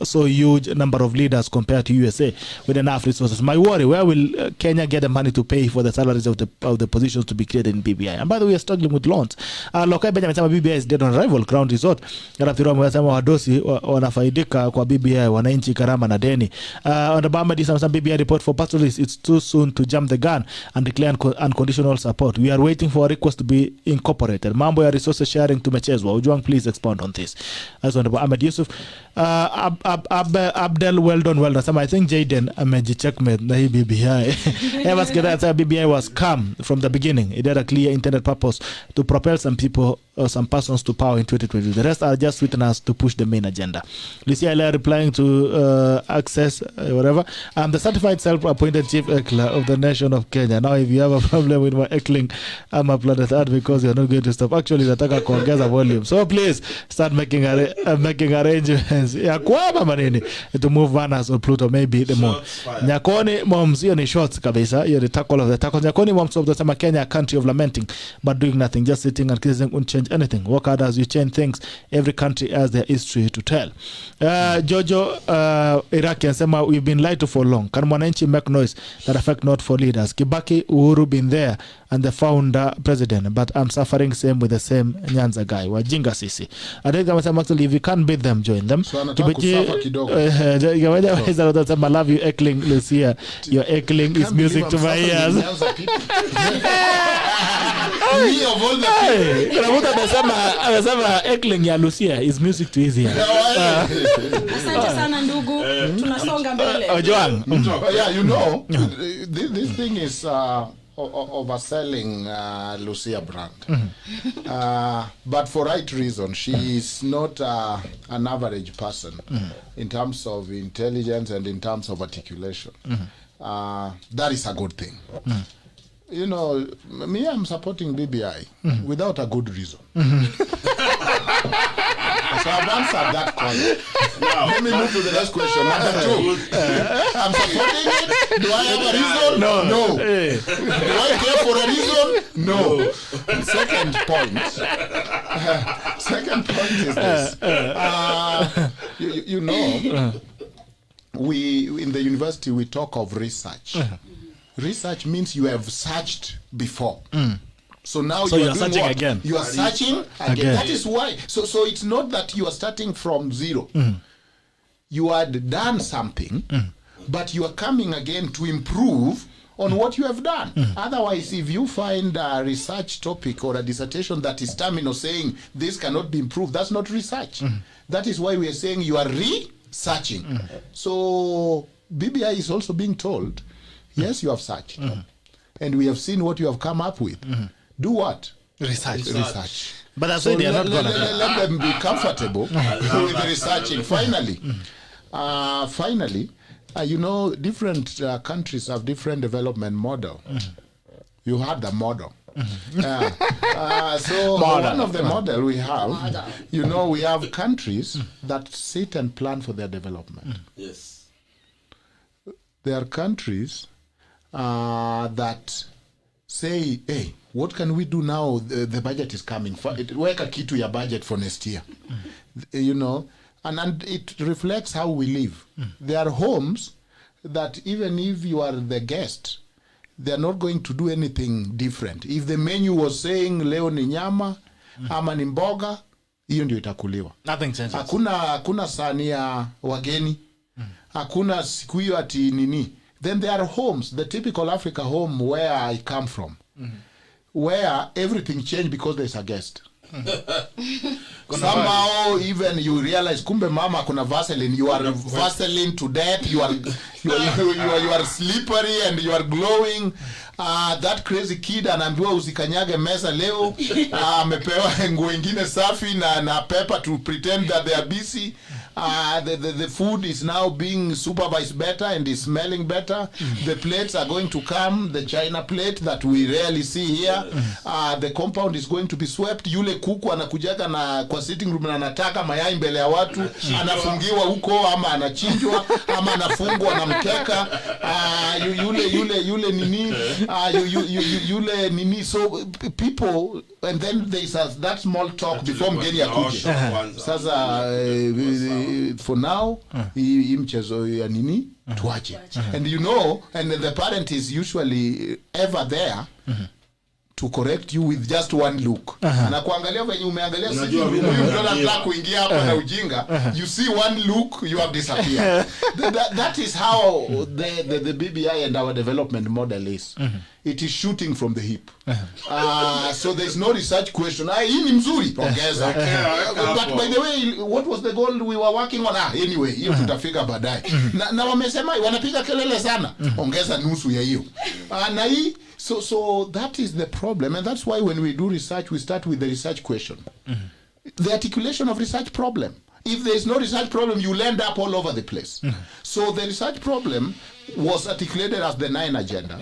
so huge number of leaders compared to USA with enough resources. My worry, where will Kenya get the money to pay for the salaries of the positions to be created in BBI? And by the way, we are struggling with loans. Lokai Benjamin anasema BBI is dead on arrival. Crown Resort Rapiro anasema wadosi wanafaidika kwa BBI wananchi karama na deni. Obama did some BBI report for pastoralists. It's too soon to jump the gun and declare unconditional support. We are waiting for a request to be incorporated. Mambo ya resources sharing tumechezwa. Ojwang, please expound on this. That's one about Ahmed Yusuf. Abdel Weldon anasema I think Jaden amejicheckmate na hii BBI. Evans Gedaya said BBI was calm from the beginning. It had a clear intended purpose to propel some people or some persons to power in 2020. The rest are just sweeteners to push the main agenda. Lucia Ayiela replying to access whatever. I'm the certified self-appointed chief ekla of the nation of Kenya. Now if you have a problem with my ekling, I'm a planet Earth because you're not going to stop. Actually nataka kuongeza volume. So please start making arrangements. Ya kwamba manini to move Venus or Pluto maybe the moon. Nyakoni moms hiyo ni shorts kabisa. Hiyo the tackle of the tackle. Nyakoni moms of the Kenya, a country of lamenting but doing nothing, just sitting and criticizing won't change anything. Work hard as you change things. Every country has their history to tell. Jojo Iraki anasema we've been lied to for long. Can mwananchi make noise that affect not for leaders? Kibaki, Uhuru been there and the founder president, but I'm suffering same with the same Nyanza guy. Wajinga sisi. I think actually if you can't beat them, join them. So anataka kusafa kidogo. I love you Ekling Lucia. Your Ekling is music to my ears. Me of all the people. Kuna mtu amesema Ekling ya Lucia is music to his ear. Asante sana ndugu. Tunasonga mbele. Ojwang. Yeah, you know, this thing is overselling Lucia brand. But for right reason. She is not an average person in terms of intelligence and in terms of articulation. That is a good thing. You know, me, I'm supporting BBI without a good reason. So I've answered that question. Now, let me move to the next question. Number 2. I'm supporting it. Do I have a reason? No. Do I care for a reason? No. Second point is this. You know, we in the university, we talk of research. Research means you have searched before. So now you are searching what? again. You are searching again. That is why. So it's not that you are starting from zero. You had done something, but you are coming again to improve on what you have done. Otherwise, if you find a research topic or a dissertation that is terminal saying this cannot be improved, that's not research. That is why we are saying you are researching. So BBI is also being told, yes, you have searched. And we have seen what you have come up with. Do what? Research. But that's why they are not going to. Let them be comfortable with researching. Finally, you know, different countries have different development model. You had the model. So one of the model we have, you know, we have countries that sit and plan for their development. Yes. There are countries that say, hey, what can we do now? The budget is coming. Weka kitu ya budget for next year. You know, and it reflects how we live. There are homes that even if you are the guest, they are not going to do anything different. If the menu was saying leo ni nyama ama ni mboga, hiyo ndio itakuliwa. Nothing changes. Hakuna sahani ya wageni. Hakuna siku hiyo ati nini. Then there are homes, the typical Africa home where I come from, where everything changed because there's a guest. Somehow even you realize kumbe mama kuna Vaseline, you are Vaseline to death, you are slippery and you are glowing. That crazy kid anaambiwa usikanyage meza leo, amepewa nguo ingine safi na pepper to pretend that they are busy. The food is now being supervised better and is smelling better. The plates are going to come, the China plate that we rarely see here. The compound is going to be swept. Yule kuku anakujaga na kwa sitting room na anataka mayai mbele ya watu, anafungiwa huko ama anachinjwa ama anafungwa na mkeka. Yule nini, so people, and then there is that small talk before mgeni akuje. Sasa for now hii mchezo ya nini tuache. And you know, and the parent is usually ever there to correct you with just one look. Na kuangalia venye umeangalia sisi mtoto kuingia hapa na ujinga, you see one look, you have disappeared. That is how the BBI and our development model is. It is shooting from the hip. So there's no research question. Hii ni mzuri, ongeza. But by the way, what was the goal we were working on? Anyway, hiyo tutafika baadaye. Na wamesema wanapiga kelele sana, ongeza nusu ya hiyo. Na hii so that is the problem, and that's why when we do research we start with the research question. The articulation of research problem. If there is no research problem, you'll end up all over the place. So the research problem was articulated as the 9 agenda.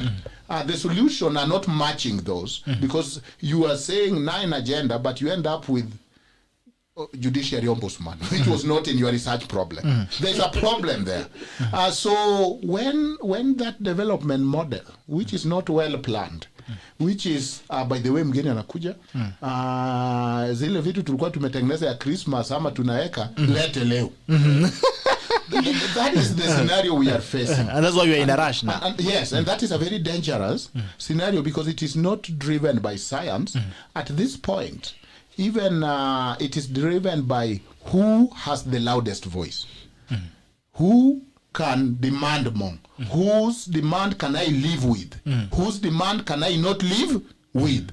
The solution are not matching those, because you are saying 9 agenda, but you end up with judiciary ombudsman, which was not in your research problem. There's a problem there. So when that development model, which is not well planned, which is by the way mgeni anakuja, zile vitu tulikuwa tumetengeneza ya Christmas ama tunaeka lete leo. That is the scenario we are facing. And that's why we are in a rush now. Yes, and that is a very dangerous scenario, because it is not driven by science. At this point, even it is driven by who has the loudest voice. Who can demand more? Whose demand can I live with? Whose demand can I not live with.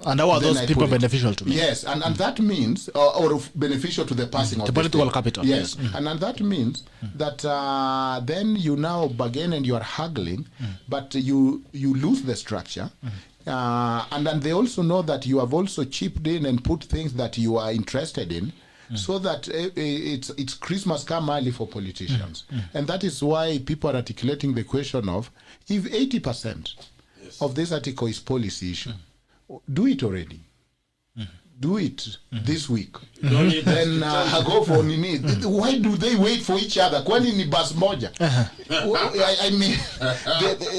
And how are Then those I people put it. beneficial to me? Yes, and that means, or beneficial to the passing of The the political state. capital. Yes, and that means that then you now bargain and you are haggling, but you lose the structure. And then they also know that you have also chipped in and put things that you are interested in, so that it's Christmas come early for politicians. And that is why people are articulating the question of, if 80% of this article is policy issue, do it already. Do it this week. Then go for Nini. Why do they wait for each other? Kwani ni bus moja? I mean,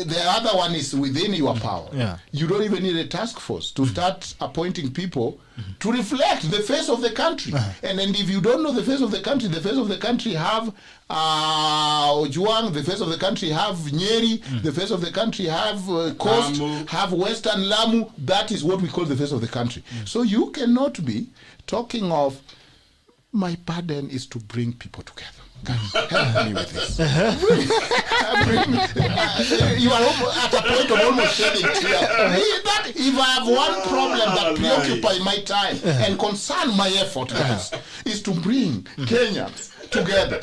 the other one is within your power. Yeah. You don't even need a task force to start appointing people to reflect the face of the country. And if you don't know the face of the country have Ojwang, the face of the country have Nyeri, the face of the country have Coast, Lamu. have Western Lamu. That is what we call the face of the country. So you cannot be talking of, my burden is to bring people together. Help me with this. You are at a point of almost shedding tears. If I have one problem that preoccupies my time and concern my effort, guys, is to bring Kenyans together.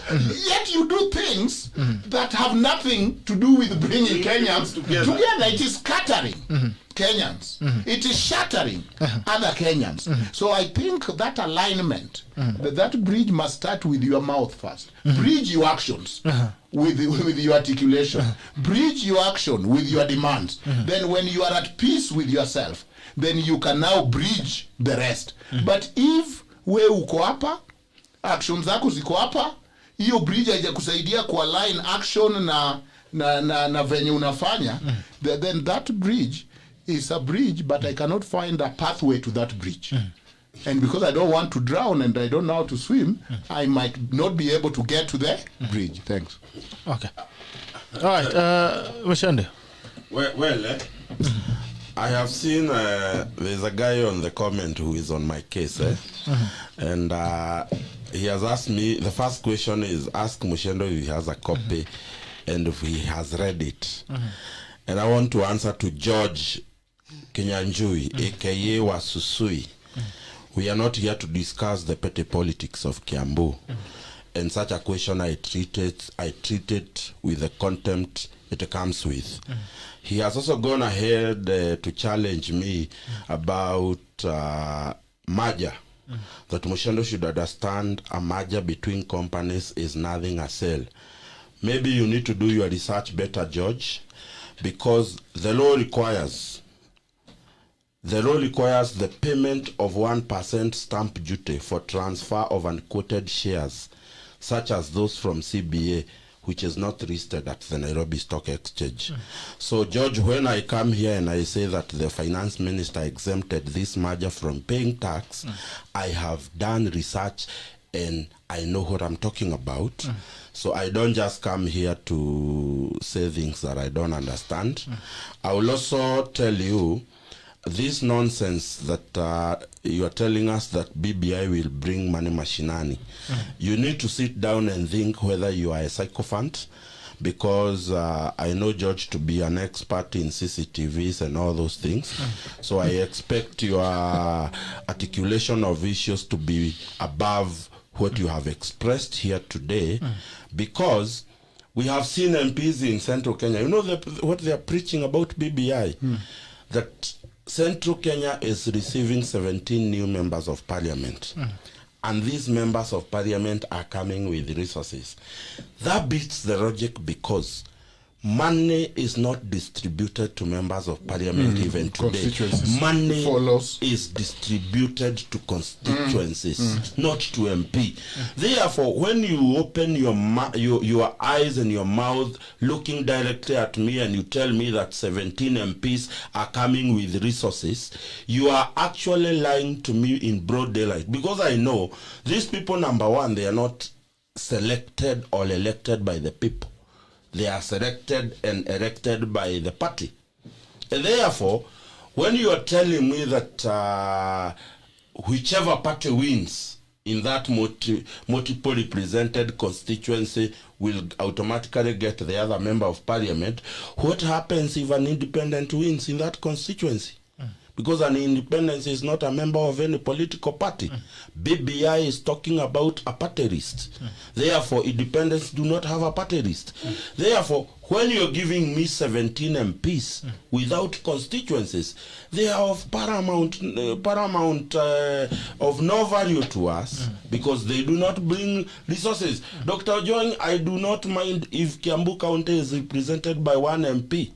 Yet you do things that have nothing to do with bringing Kenyans together. It is scattering Kenyans. It is shattering other Kenyans. So I think that alignment, that bridge must start with your mouth first. Bridge your actions with your articulation. Bridge your action with your demands. Then when you are at peace with yourself, then you can now bridge the rest. But if we uko hapa, actions zako ziko hapa, hiyo bridge haijakusaidia kualign action na venye unafanya, then that bridge is a bridge, but I cannot find a pathway to that bridge. And because I don't want to drown and I don't know how to swim, I might not be able to get to the bridge. Thanks. Okay. All right. Muchendu. Well, I have seen there's a guy on the comment who is on my case, and he has asked me, the first question is, ask Muchendu if he has a copy and if he has read it. And I want to answer to George Kinyanjui, aka Wasusui. We are not here to discuss the petty politics of Kiambu. And such a question I treat it with the contempt it comes with. He has also gone ahead to challenge me about merger. That Muchendu should understand a merger between companies is nothing a sale. Maybe you need to do your research better, George, because the law requires the payment of 1% stamp duty for transfer of unquoted shares, such as those from CBA, which is not listed at the Nairobi Stock Exchange. So, George, when I come here and I say that the finance minister exempted this merger from paying tax, I have done research and I know what I'm talking about. So I don't just come here to say things that I don't understand. I will also tell you this nonsense that you are telling us that BBI will bring money machinani. You need to sit down and think whether you are a sycophant, because I know George to be an expert in CCTVs and all those things. So I expect your articulation of issues to be above what you have expressed here today, because we have seen MPs in Central Kenya. You know what they are preaching about BBI? That Central Kenya is receiving 17 new members of parliament. And these members of parliament are coming with resources. That beats the logic, because money is not distributed to members of parliament even today. Money is distributed to constituencies, not to MP. Therefore, when you open your eyes and your mouth looking directly at me and you tell me that 17 MPs are coming with resources, you are actually lying to me in broad daylight. Because I know these people, number one, they are not selected or elected by the people. They are selected and elected by the party. And therefore, when you are telling me that whichever party wins in that multiple represented constituency will automatically get the other member of parliament, what happens if an independent wins in that constituency? because an independent is not a member of any political party. BBI is talking about a party list. Therefore, independents do not have a party list. Therefore, when you're giving me 17 MPs without constituencies, they are of paramount of no value to us because they do not bring resources. Dr. Ojwang, I do not mind if Kiambu County is represented by one MP,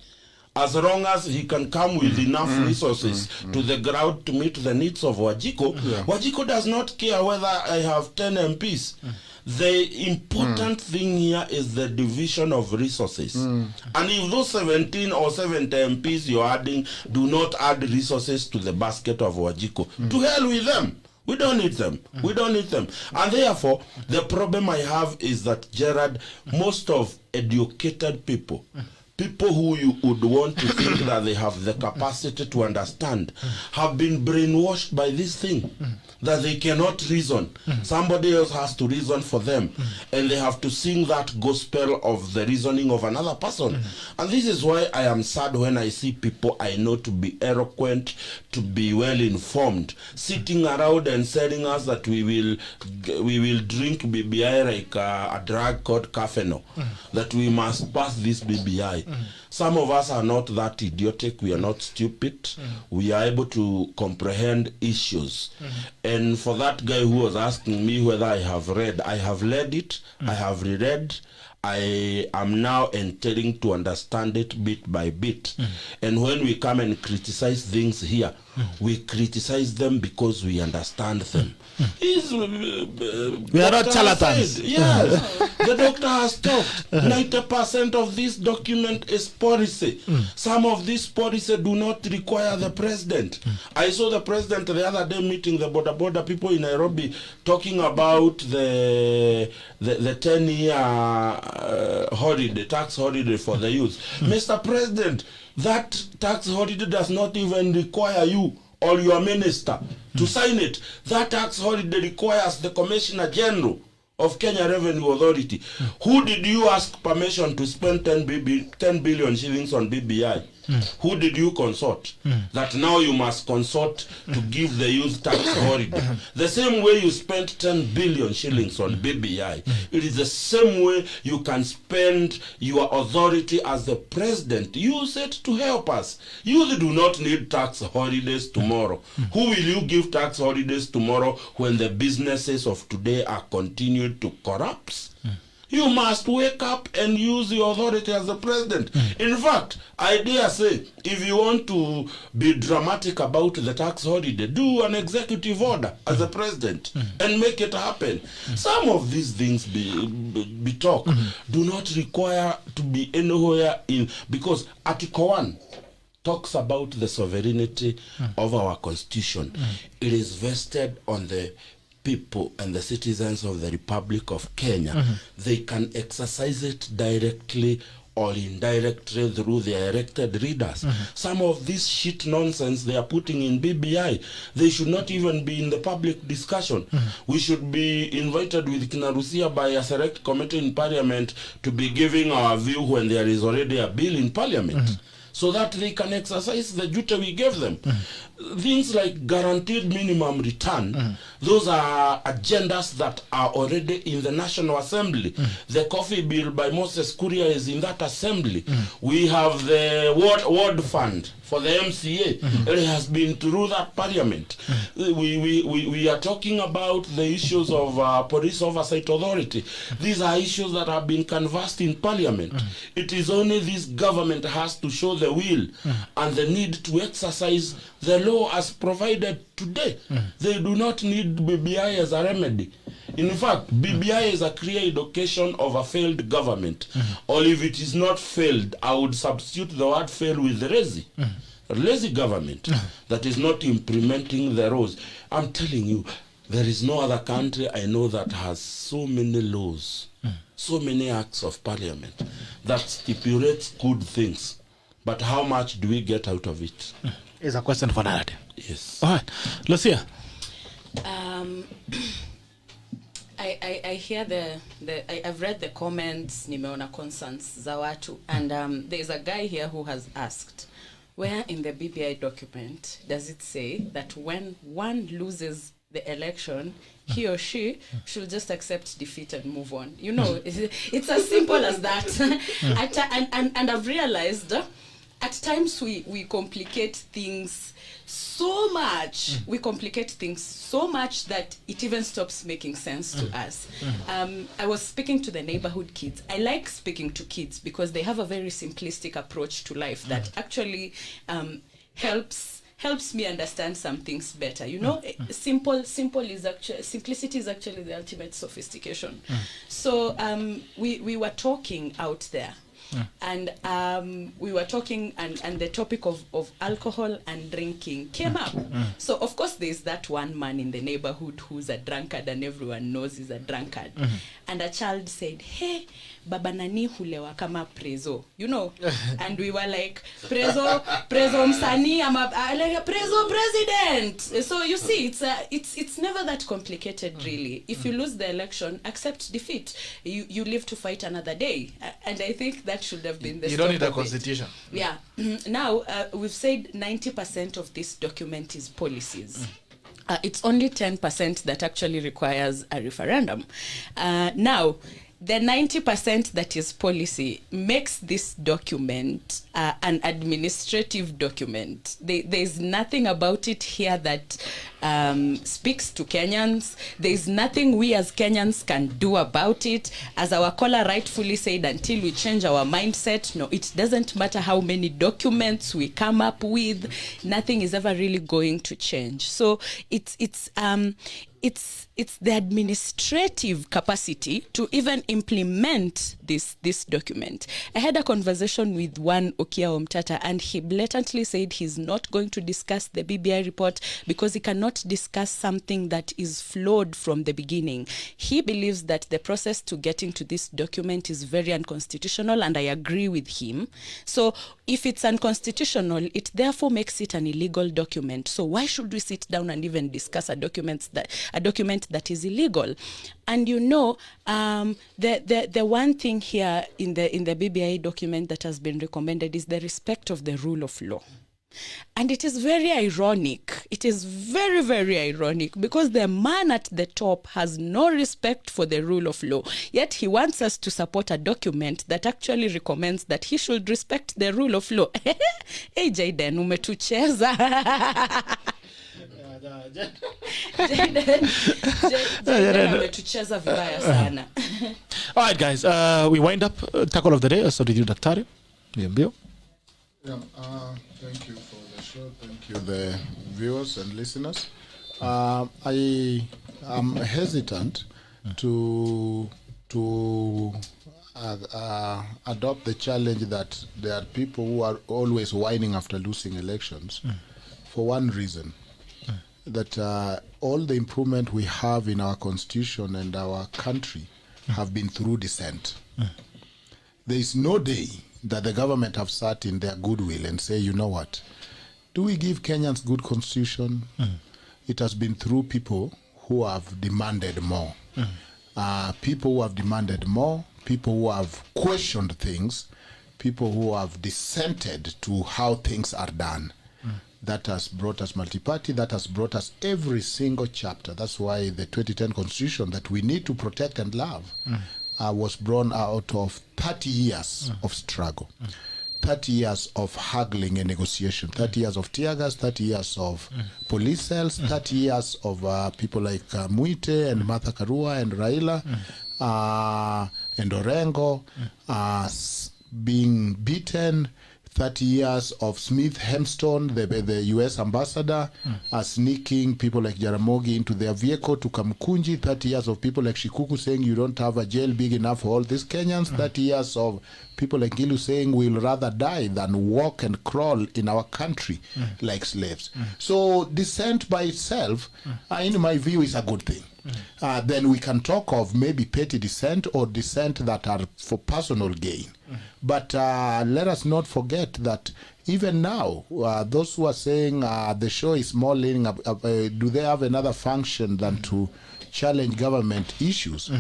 as long as he can come with enough resources to the ground to meet the needs of Wajiko. Wajiko does not care whether I have 10 MPs. The important thing here is the division of resources. And if those 17 or 70 MPs you're adding do not add resources to the basket of Wajiko, to hell with them. We don't need them. We don't need them. And therefore, the problem I have is that, Gerard, most of educated people, people who you would want to think that they have the capacity to understand, have been brainwashed by this thing, that they cannot reason. Somebody else has to reason for them, and they have to sing that gospel of the reasoning of another person. And this is why I am sad when I see people I know to be eloquent, to be well informed, sitting around and telling us that we will drink BBI like a drug called Cafeno, that we must pass this BBI. Some of us are not that idiotic. We are not stupid. We are able to comprehend issues. And for that guy who was asking me whether I have read it. I have reread. I am now entering to understand it bit by bit. And when we come and criticize things here, we criticize them because we understand them. We are not charlatans. Yes. The doctor has talked. 90% of this document is policy. Some of this policy do not require the president. I saw the president the other day meeting the border people in Nairobi, talking about the 10-year holiday, tax holiday for the youth. Mr. President, that tax holiday does not even require you or your minister to sign it. That tax holiday requires the Commissioner General of Kenya Revenue Authority. Who did you ask permission to spend 10 billion shillings on BBI? Who did you consult? That now you must consult to give the youth tax holiday. The same way you spent 10 billion shillings on BBI, it is the same way you can spend your authority as the president. Use it to help us. You do not need tax holidays tomorrow. Who will you give tax holidays tomorrow when the businesses of today are continued to corrupt? You must wake up and use your authority as the president. In fact, I dare say, if you want to be dramatic about the tax holiday, do an executive order as the president and make it happen. Some of these things be talk do not require to be anywhere in, because Article 1 talks about the sovereignty of our constitution. It is vested on the people and the citizens of the Republic of Kenya. They can exercise it directly or indirectly through their elected leaders. Some of this shit nonsense they are putting in BBI, they should not even be in the public discussion. We should be invited with Lucia by a select committee in Parliament to be giving our view when there is already a bill in Parliament, so that they can exercise the duty we gave them. Things like guaranteed minimum return, those are agendas that are already in the National Assembly. The coffee bill by Moses Kuria is in that assembly. We have the ward fund for the MCA. It has been through that parliament. We are talking about the issues of police oversight authority. These are issues that have been canvassed in parliament. It is only this government has to show the will and the need to exercise the law as provided today. They do not need BBI as a remedy. In fact, BBI is a clear indication of a failed government. Or if it is not failed, I would substitute the word fail with lazy. A lazy government that is not implementing the laws. I'm telling you, there is no other country I know that has so many laws, so many acts of parliament that stipulates good things. But how much do we get out of it? Is a question for narrative. Yes. All right. Lucia. I hear I've read the comments, nimeona concerns za watu, and there's a guy here who has asked, Where in the BBI document does it say that when one loses the election, he or she should just accept defeat and move on? You know, it's as simple as that. And I've realized at times we complicate things so much. We complicate things so much that it even stops making sense to us. I was speaking to the neighborhood kids. I like speaking to kids because they have a very simplistic approach to life that actually helps me understand some things better. You know, simplicity is actually the ultimate sophistication. So we were talking out there. And we were talking, and the topic of alcohol and drinking came up. So of course there's that one man in the neighborhood who's a drunkard and everyone knows he's a drunkard. And a child said, hey, baba nani hulewa kama prezo, you know. And we were like, prezo msani, like prezo president. So you see, it's never that complicated really. If you lose the election, accept defeat. You live to fight another day. And I think that should have been the You don't need a constitution. Yeah. Now, we've said 90% of this document is policies. It's only 10% that actually requires a referendum. Now, the 90% that is policy makes this document an administrative document. There's nothing about it here that speaks to Kenyans. There's nothing we as Kenyans can do about it. As our caller rightfully said, until we change our mindset, no, it doesn't matter how many documents we come up with, nothing is ever really going to change. So it's the administrative capacity to even implement this document. I had a conversation with one Okia Omtata, and he blatantly said he's not going to discuss the BBI report because he cannot discuss something that is flawed from the beginning. He believes that the process to getting to this document is very unconstitutional, and I agree with him. So if it's unconstitutional, it therefore makes it an illegal document. So why should we sit down and even discuss a document that is illegal? And you know, the one thing here in the BBI document that has been recommended is the respect of the rule of law. And it is very ironic. It is very, very ironic because the man at the top has no respect for the rule of law. Yet he wants us to support a document that actually recommends that he should respect the rule of law. Hey, Jaden, umetucheza. All right, guys, we wind up tackle of the day. So did you, Daktari? Thank you for the show. Thank you, the viewers and listeners. I am hesitant to adopt the challenge that there are people who are always whining after losing elections for one reason. That all the improvement we have in our constitution and our country have been through dissent. There is no day that the government have sat in their goodwill and say, you know what, do we give Kenyans good constitution? It has been through people who have demanded more. People who have demanded more, people who have questioned things, people who have dissented to how things are done. That has brought us multi-party, that has brought us every single chapter. That's why the 2010 constitution that we need to protect and love was born out of 30 years of struggle, 30 years of haggling and negotiation, 30 years of tear gas, 30 years of police cells, 30 years of people like Muite and Martha Karua and Raila and Orengo being beaten, 30 years of Smith Hempstone, the U.S. ambassador, sneaking people like Jaramogi into their vehicle to Kamkunji, 30 years of people like Shikuku saying you don't have a jail big enough for all these Kenyans, 30 years of people like Gilu saying we'll rather die than walk and crawl in our country like slaves. So dissent by itself, in my view, is a good thing. Then we can talk of maybe petty dissent or dissent that are for personal gain. But let us not forget that even now, those who are saying the show is more leaning up, do they have another function than to challenge government issues?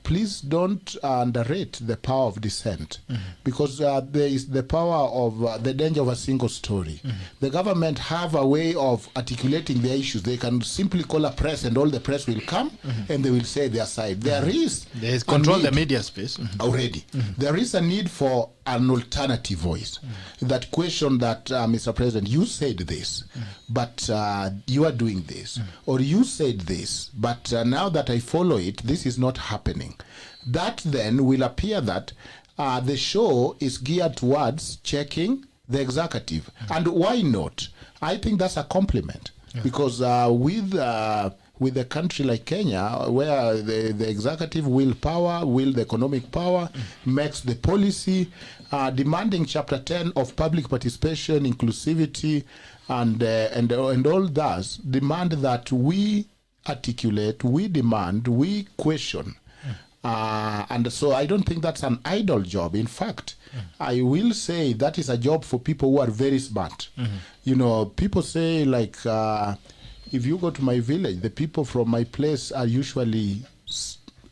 Please don't underrate the power of dissent, because there is the power of the danger of a single story. The government have a way of articulating their issues. They can simply call a press and all the press will come and they will say their side. There is control the media space already. There is a need for an alternative voice. That question that, Mr. President, you said this, but you are doing this, or you said this, but now that I follow it, this is not happening. That then will appear that the show is geared towards checking the executive. And why not? I think that's a compliment, because with a country like Kenya, where the executive will the economic power, makes the policy, demanding Chapter 10 of public participation, inclusivity, and all that, demand that we articulate, we demand, we question. And so I don't think that's an idle job. In fact, I will say that is a job for people who are very smart. You know, people say, like, if you go to my village, the people from my place are usually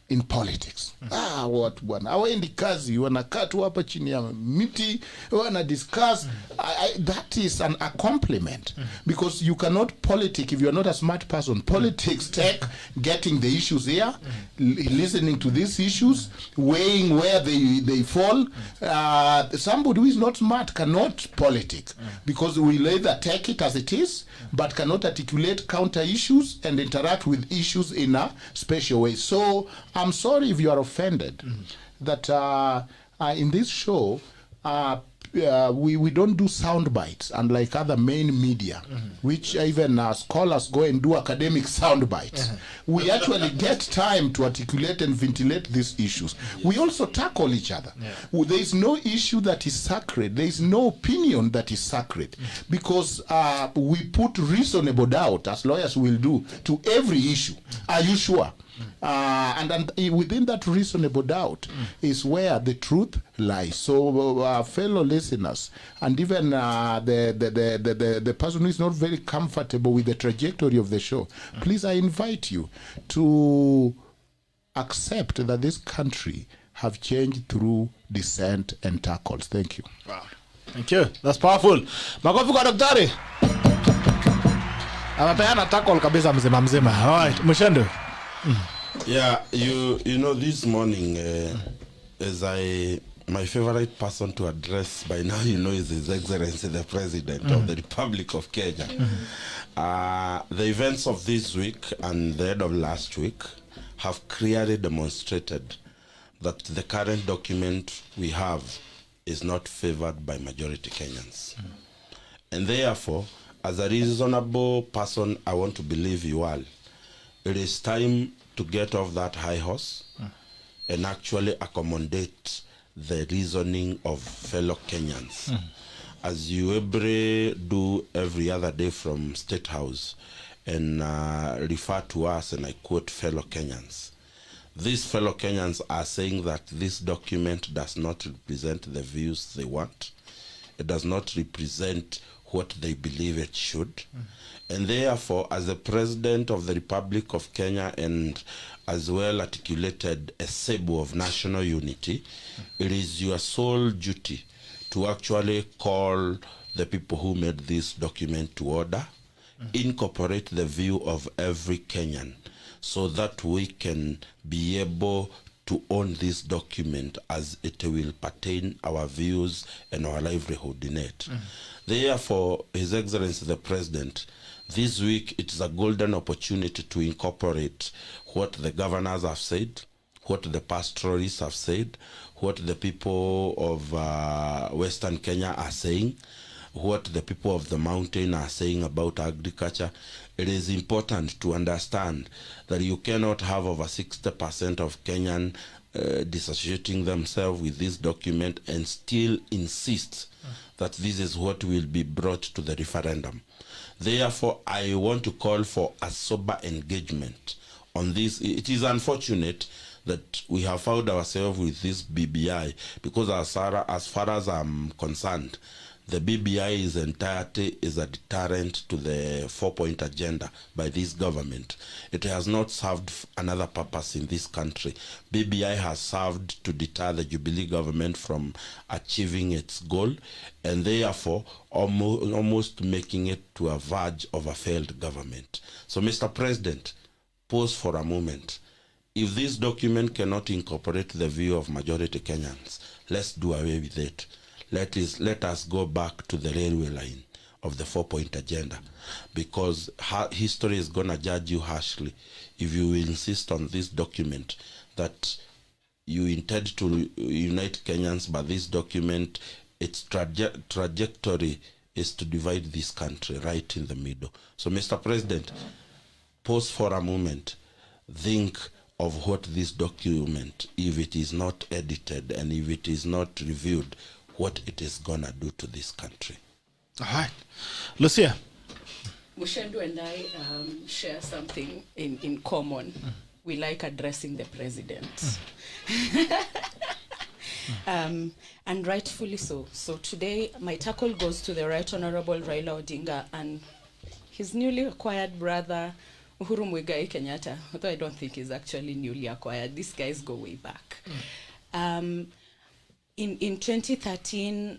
in politics. What bwana, hawaendi kazi, wanakaa tu hapa chini ya miti, wana discuss. That is a compliment, because you cannot politic if you are not a smart person. Politics take getting the issues here, listening to these issues, weighing where they fall. Somebody who is not smart cannot politic, because we will either take it as it is, but cannot articulate counter issues and interact with issues in a special way. So I'm sorry if you are offended that in this show we don't do sound bites, unlike other main media, which even scholars go and do academic sound bites. We actually get time to articulate and ventilate these issues. We also tackle each other. There is no issue that is sacred. There is no opinion that is sacred, because we put reasonable doubt, as lawyers will do, to every issue. Are you sure? And within that reasonable doubt is where the truth lies. So fellow listeners, and even the person who is not very comfortable with the trajectory of the show, please, I invite you to accept that this country have changed through dissent and tackles. Thank you. Wow. Thank you. That's powerful. Makofi kwa daktari. Amepeana tackle kabisa mzima mzima. All right, Muchendu. Yeah, you know, this morning, as my favorite person to address by now, you know, is His Excellency the President of the Republic of Kenya. The events of this week and the end of last week have clearly demonstrated that the current document we have is not favored by majority Kenyans. And therefore, as a reasonable person, I want to believe you all, it is time to get off that high horse and actually accommodate the reasoning of fellow Kenyans. As you do every other day from State House, and refer to us, and I quote, fellow Kenyans. These fellow Kenyans are saying that this document does not represent the views they want. It does not represent what they believe it should. And therefore, as the President of the Republic of Kenya, and as well articulated a symbol of national unity, it is your sole duty to actually call the people who made this document to order, incorporate the view of every Kenyan, so that we can be able to own this document as it will pertain our views and our livelihood in it. Therefore, His Excellency the President, this week it is a golden opportunity to incorporate what the governors have said, what the pastoralists have said, what the people of Western Kenya are saying, what the people of the mountain are saying about agriculture. It is important to understand that you cannot have over 60% of Kenyan dissociating themselves with this document and still insist that this is what will be brought to the referendum. Therefore, I want to call for a sober engagement on this. It is unfortunate that we have found ourselves with this BBI, because as far as I'm concerned, the BBI's entirety is a deterrent to the 4-point agenda by this government. It has not served another purpose in this country. BBI has served to deter the Jubilee government from achieving its goal, and therefore almost making it to a verge of a failed government. So, Mr. President, pause for a moment. If this document cannot incorporate the view of majority Kenyans, let's do away with it. Let us go back to the railway line of the 4-point agenda, because history is going to judge you harshly if you insist on this document that you intend to unite Kenyans, but this document, its trajectory is to divide this country right in the middle. So, Mr. President, pause for a moment. Think of what this document, if it is not edited and if it is not reviewed, what it is gonna do to this country. All right. Lucia. Muchendu and I share something in common. We like addressing the president. And rightfully so. So today, my tackle goes to the Right Honorable Raila Odinga and his newly acquired brother, Uhuru Muigai Kenyatta, although I don't think he's actually newly acquired. These guys go way back. In 2013,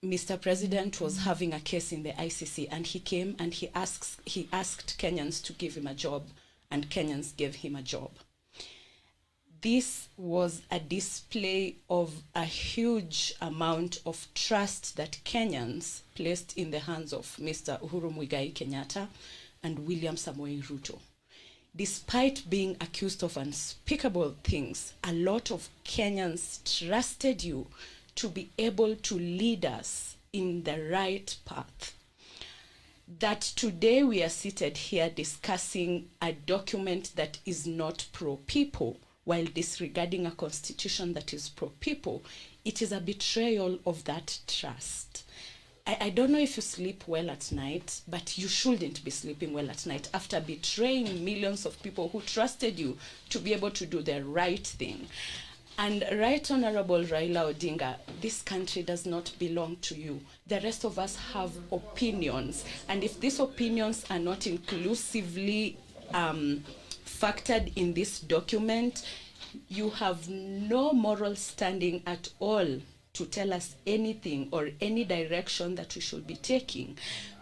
Mr. President was having a case in the ICC, and he came and he asked Kenyans to give him a job, and Kenyans gave him a job. This was a display of a huge amount of trust that Kenyans placed in the hands of Mr. Uhuru Muigai Kenyatta and William Samoei Ruto. Despite being accused of unspeakable things, a lot of Kenyans trusted you to be able to lead us in the right path. That today we are seated here discussing a document that is not pro-people while disregarding a constitution that is pro-people, it is a betrayal of that trust. I don't know if you sleep well at night, but you shouldn't be sleeping well at night after betraying millions of people who trusted you to be able to do the right thing. And Right Honorable Raila Odinga, this country does not belong to you. The rest of us have opinions. And if these opinions are not inclusively factored in this document, you have no moral standing at all to tell us anything or any direction that we should be taking.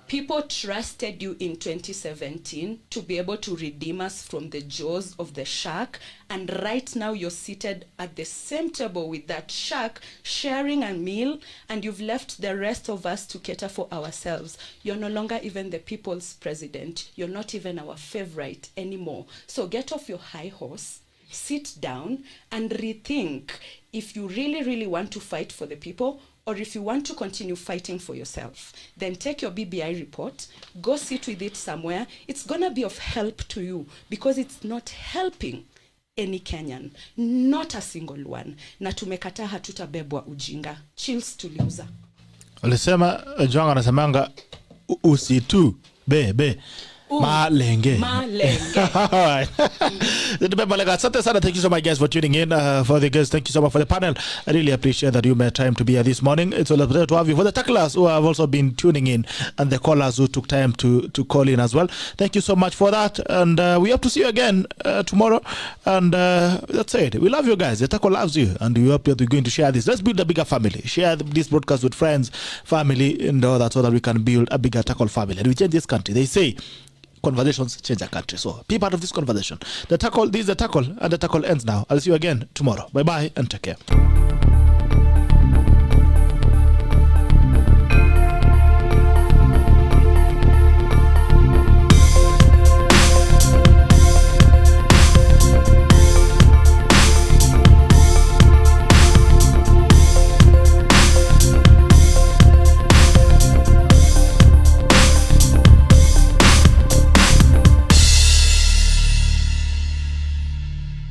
People trusted you in 2017 to be able to redeem us from the jaws of the shark, and right now you're seated at the same table with that shark, sharing a meal, and you've left the rest of us to cater for ourselves. You're no longer even the people's president. You're not even our favorite anymore. So get off your high horse, sit down, and rethink if you really, really want to fight for the people, or if you want to continue fighting for yourself. Then take your BBI report, go sit with it somewhere. It's going to be of help to you because it's not helping any Kenyan, not a single one. Na tumekataa hatutabebwa ujinga. Chills tuliuza. Alisema Ojwang anasemanga usitu bebe Malenge. Asante sana. Thank you so much, guys, for tuning in. For the guests, thank you so much for the panel. I really appreciate that you made time to be here this morning. It's a pleasure to have you. For the tacklers who have also been tuning in, and the callers who took time to call in as well, thank you so much for that. And we hope to see you again tomorrow. And that's it. We love you guys. The tackle loves you, and we hope you're going to share this. Let's build a bigger family. Share this broadcast with friends, family, and all that, so that we can build a bigger tackle family. And we change this country. They say conversations change a country. So be part of this conversation. The tackle, this is the tackle, and the tackle ends now. I'll see you again tomorrow. Bye bye and take care.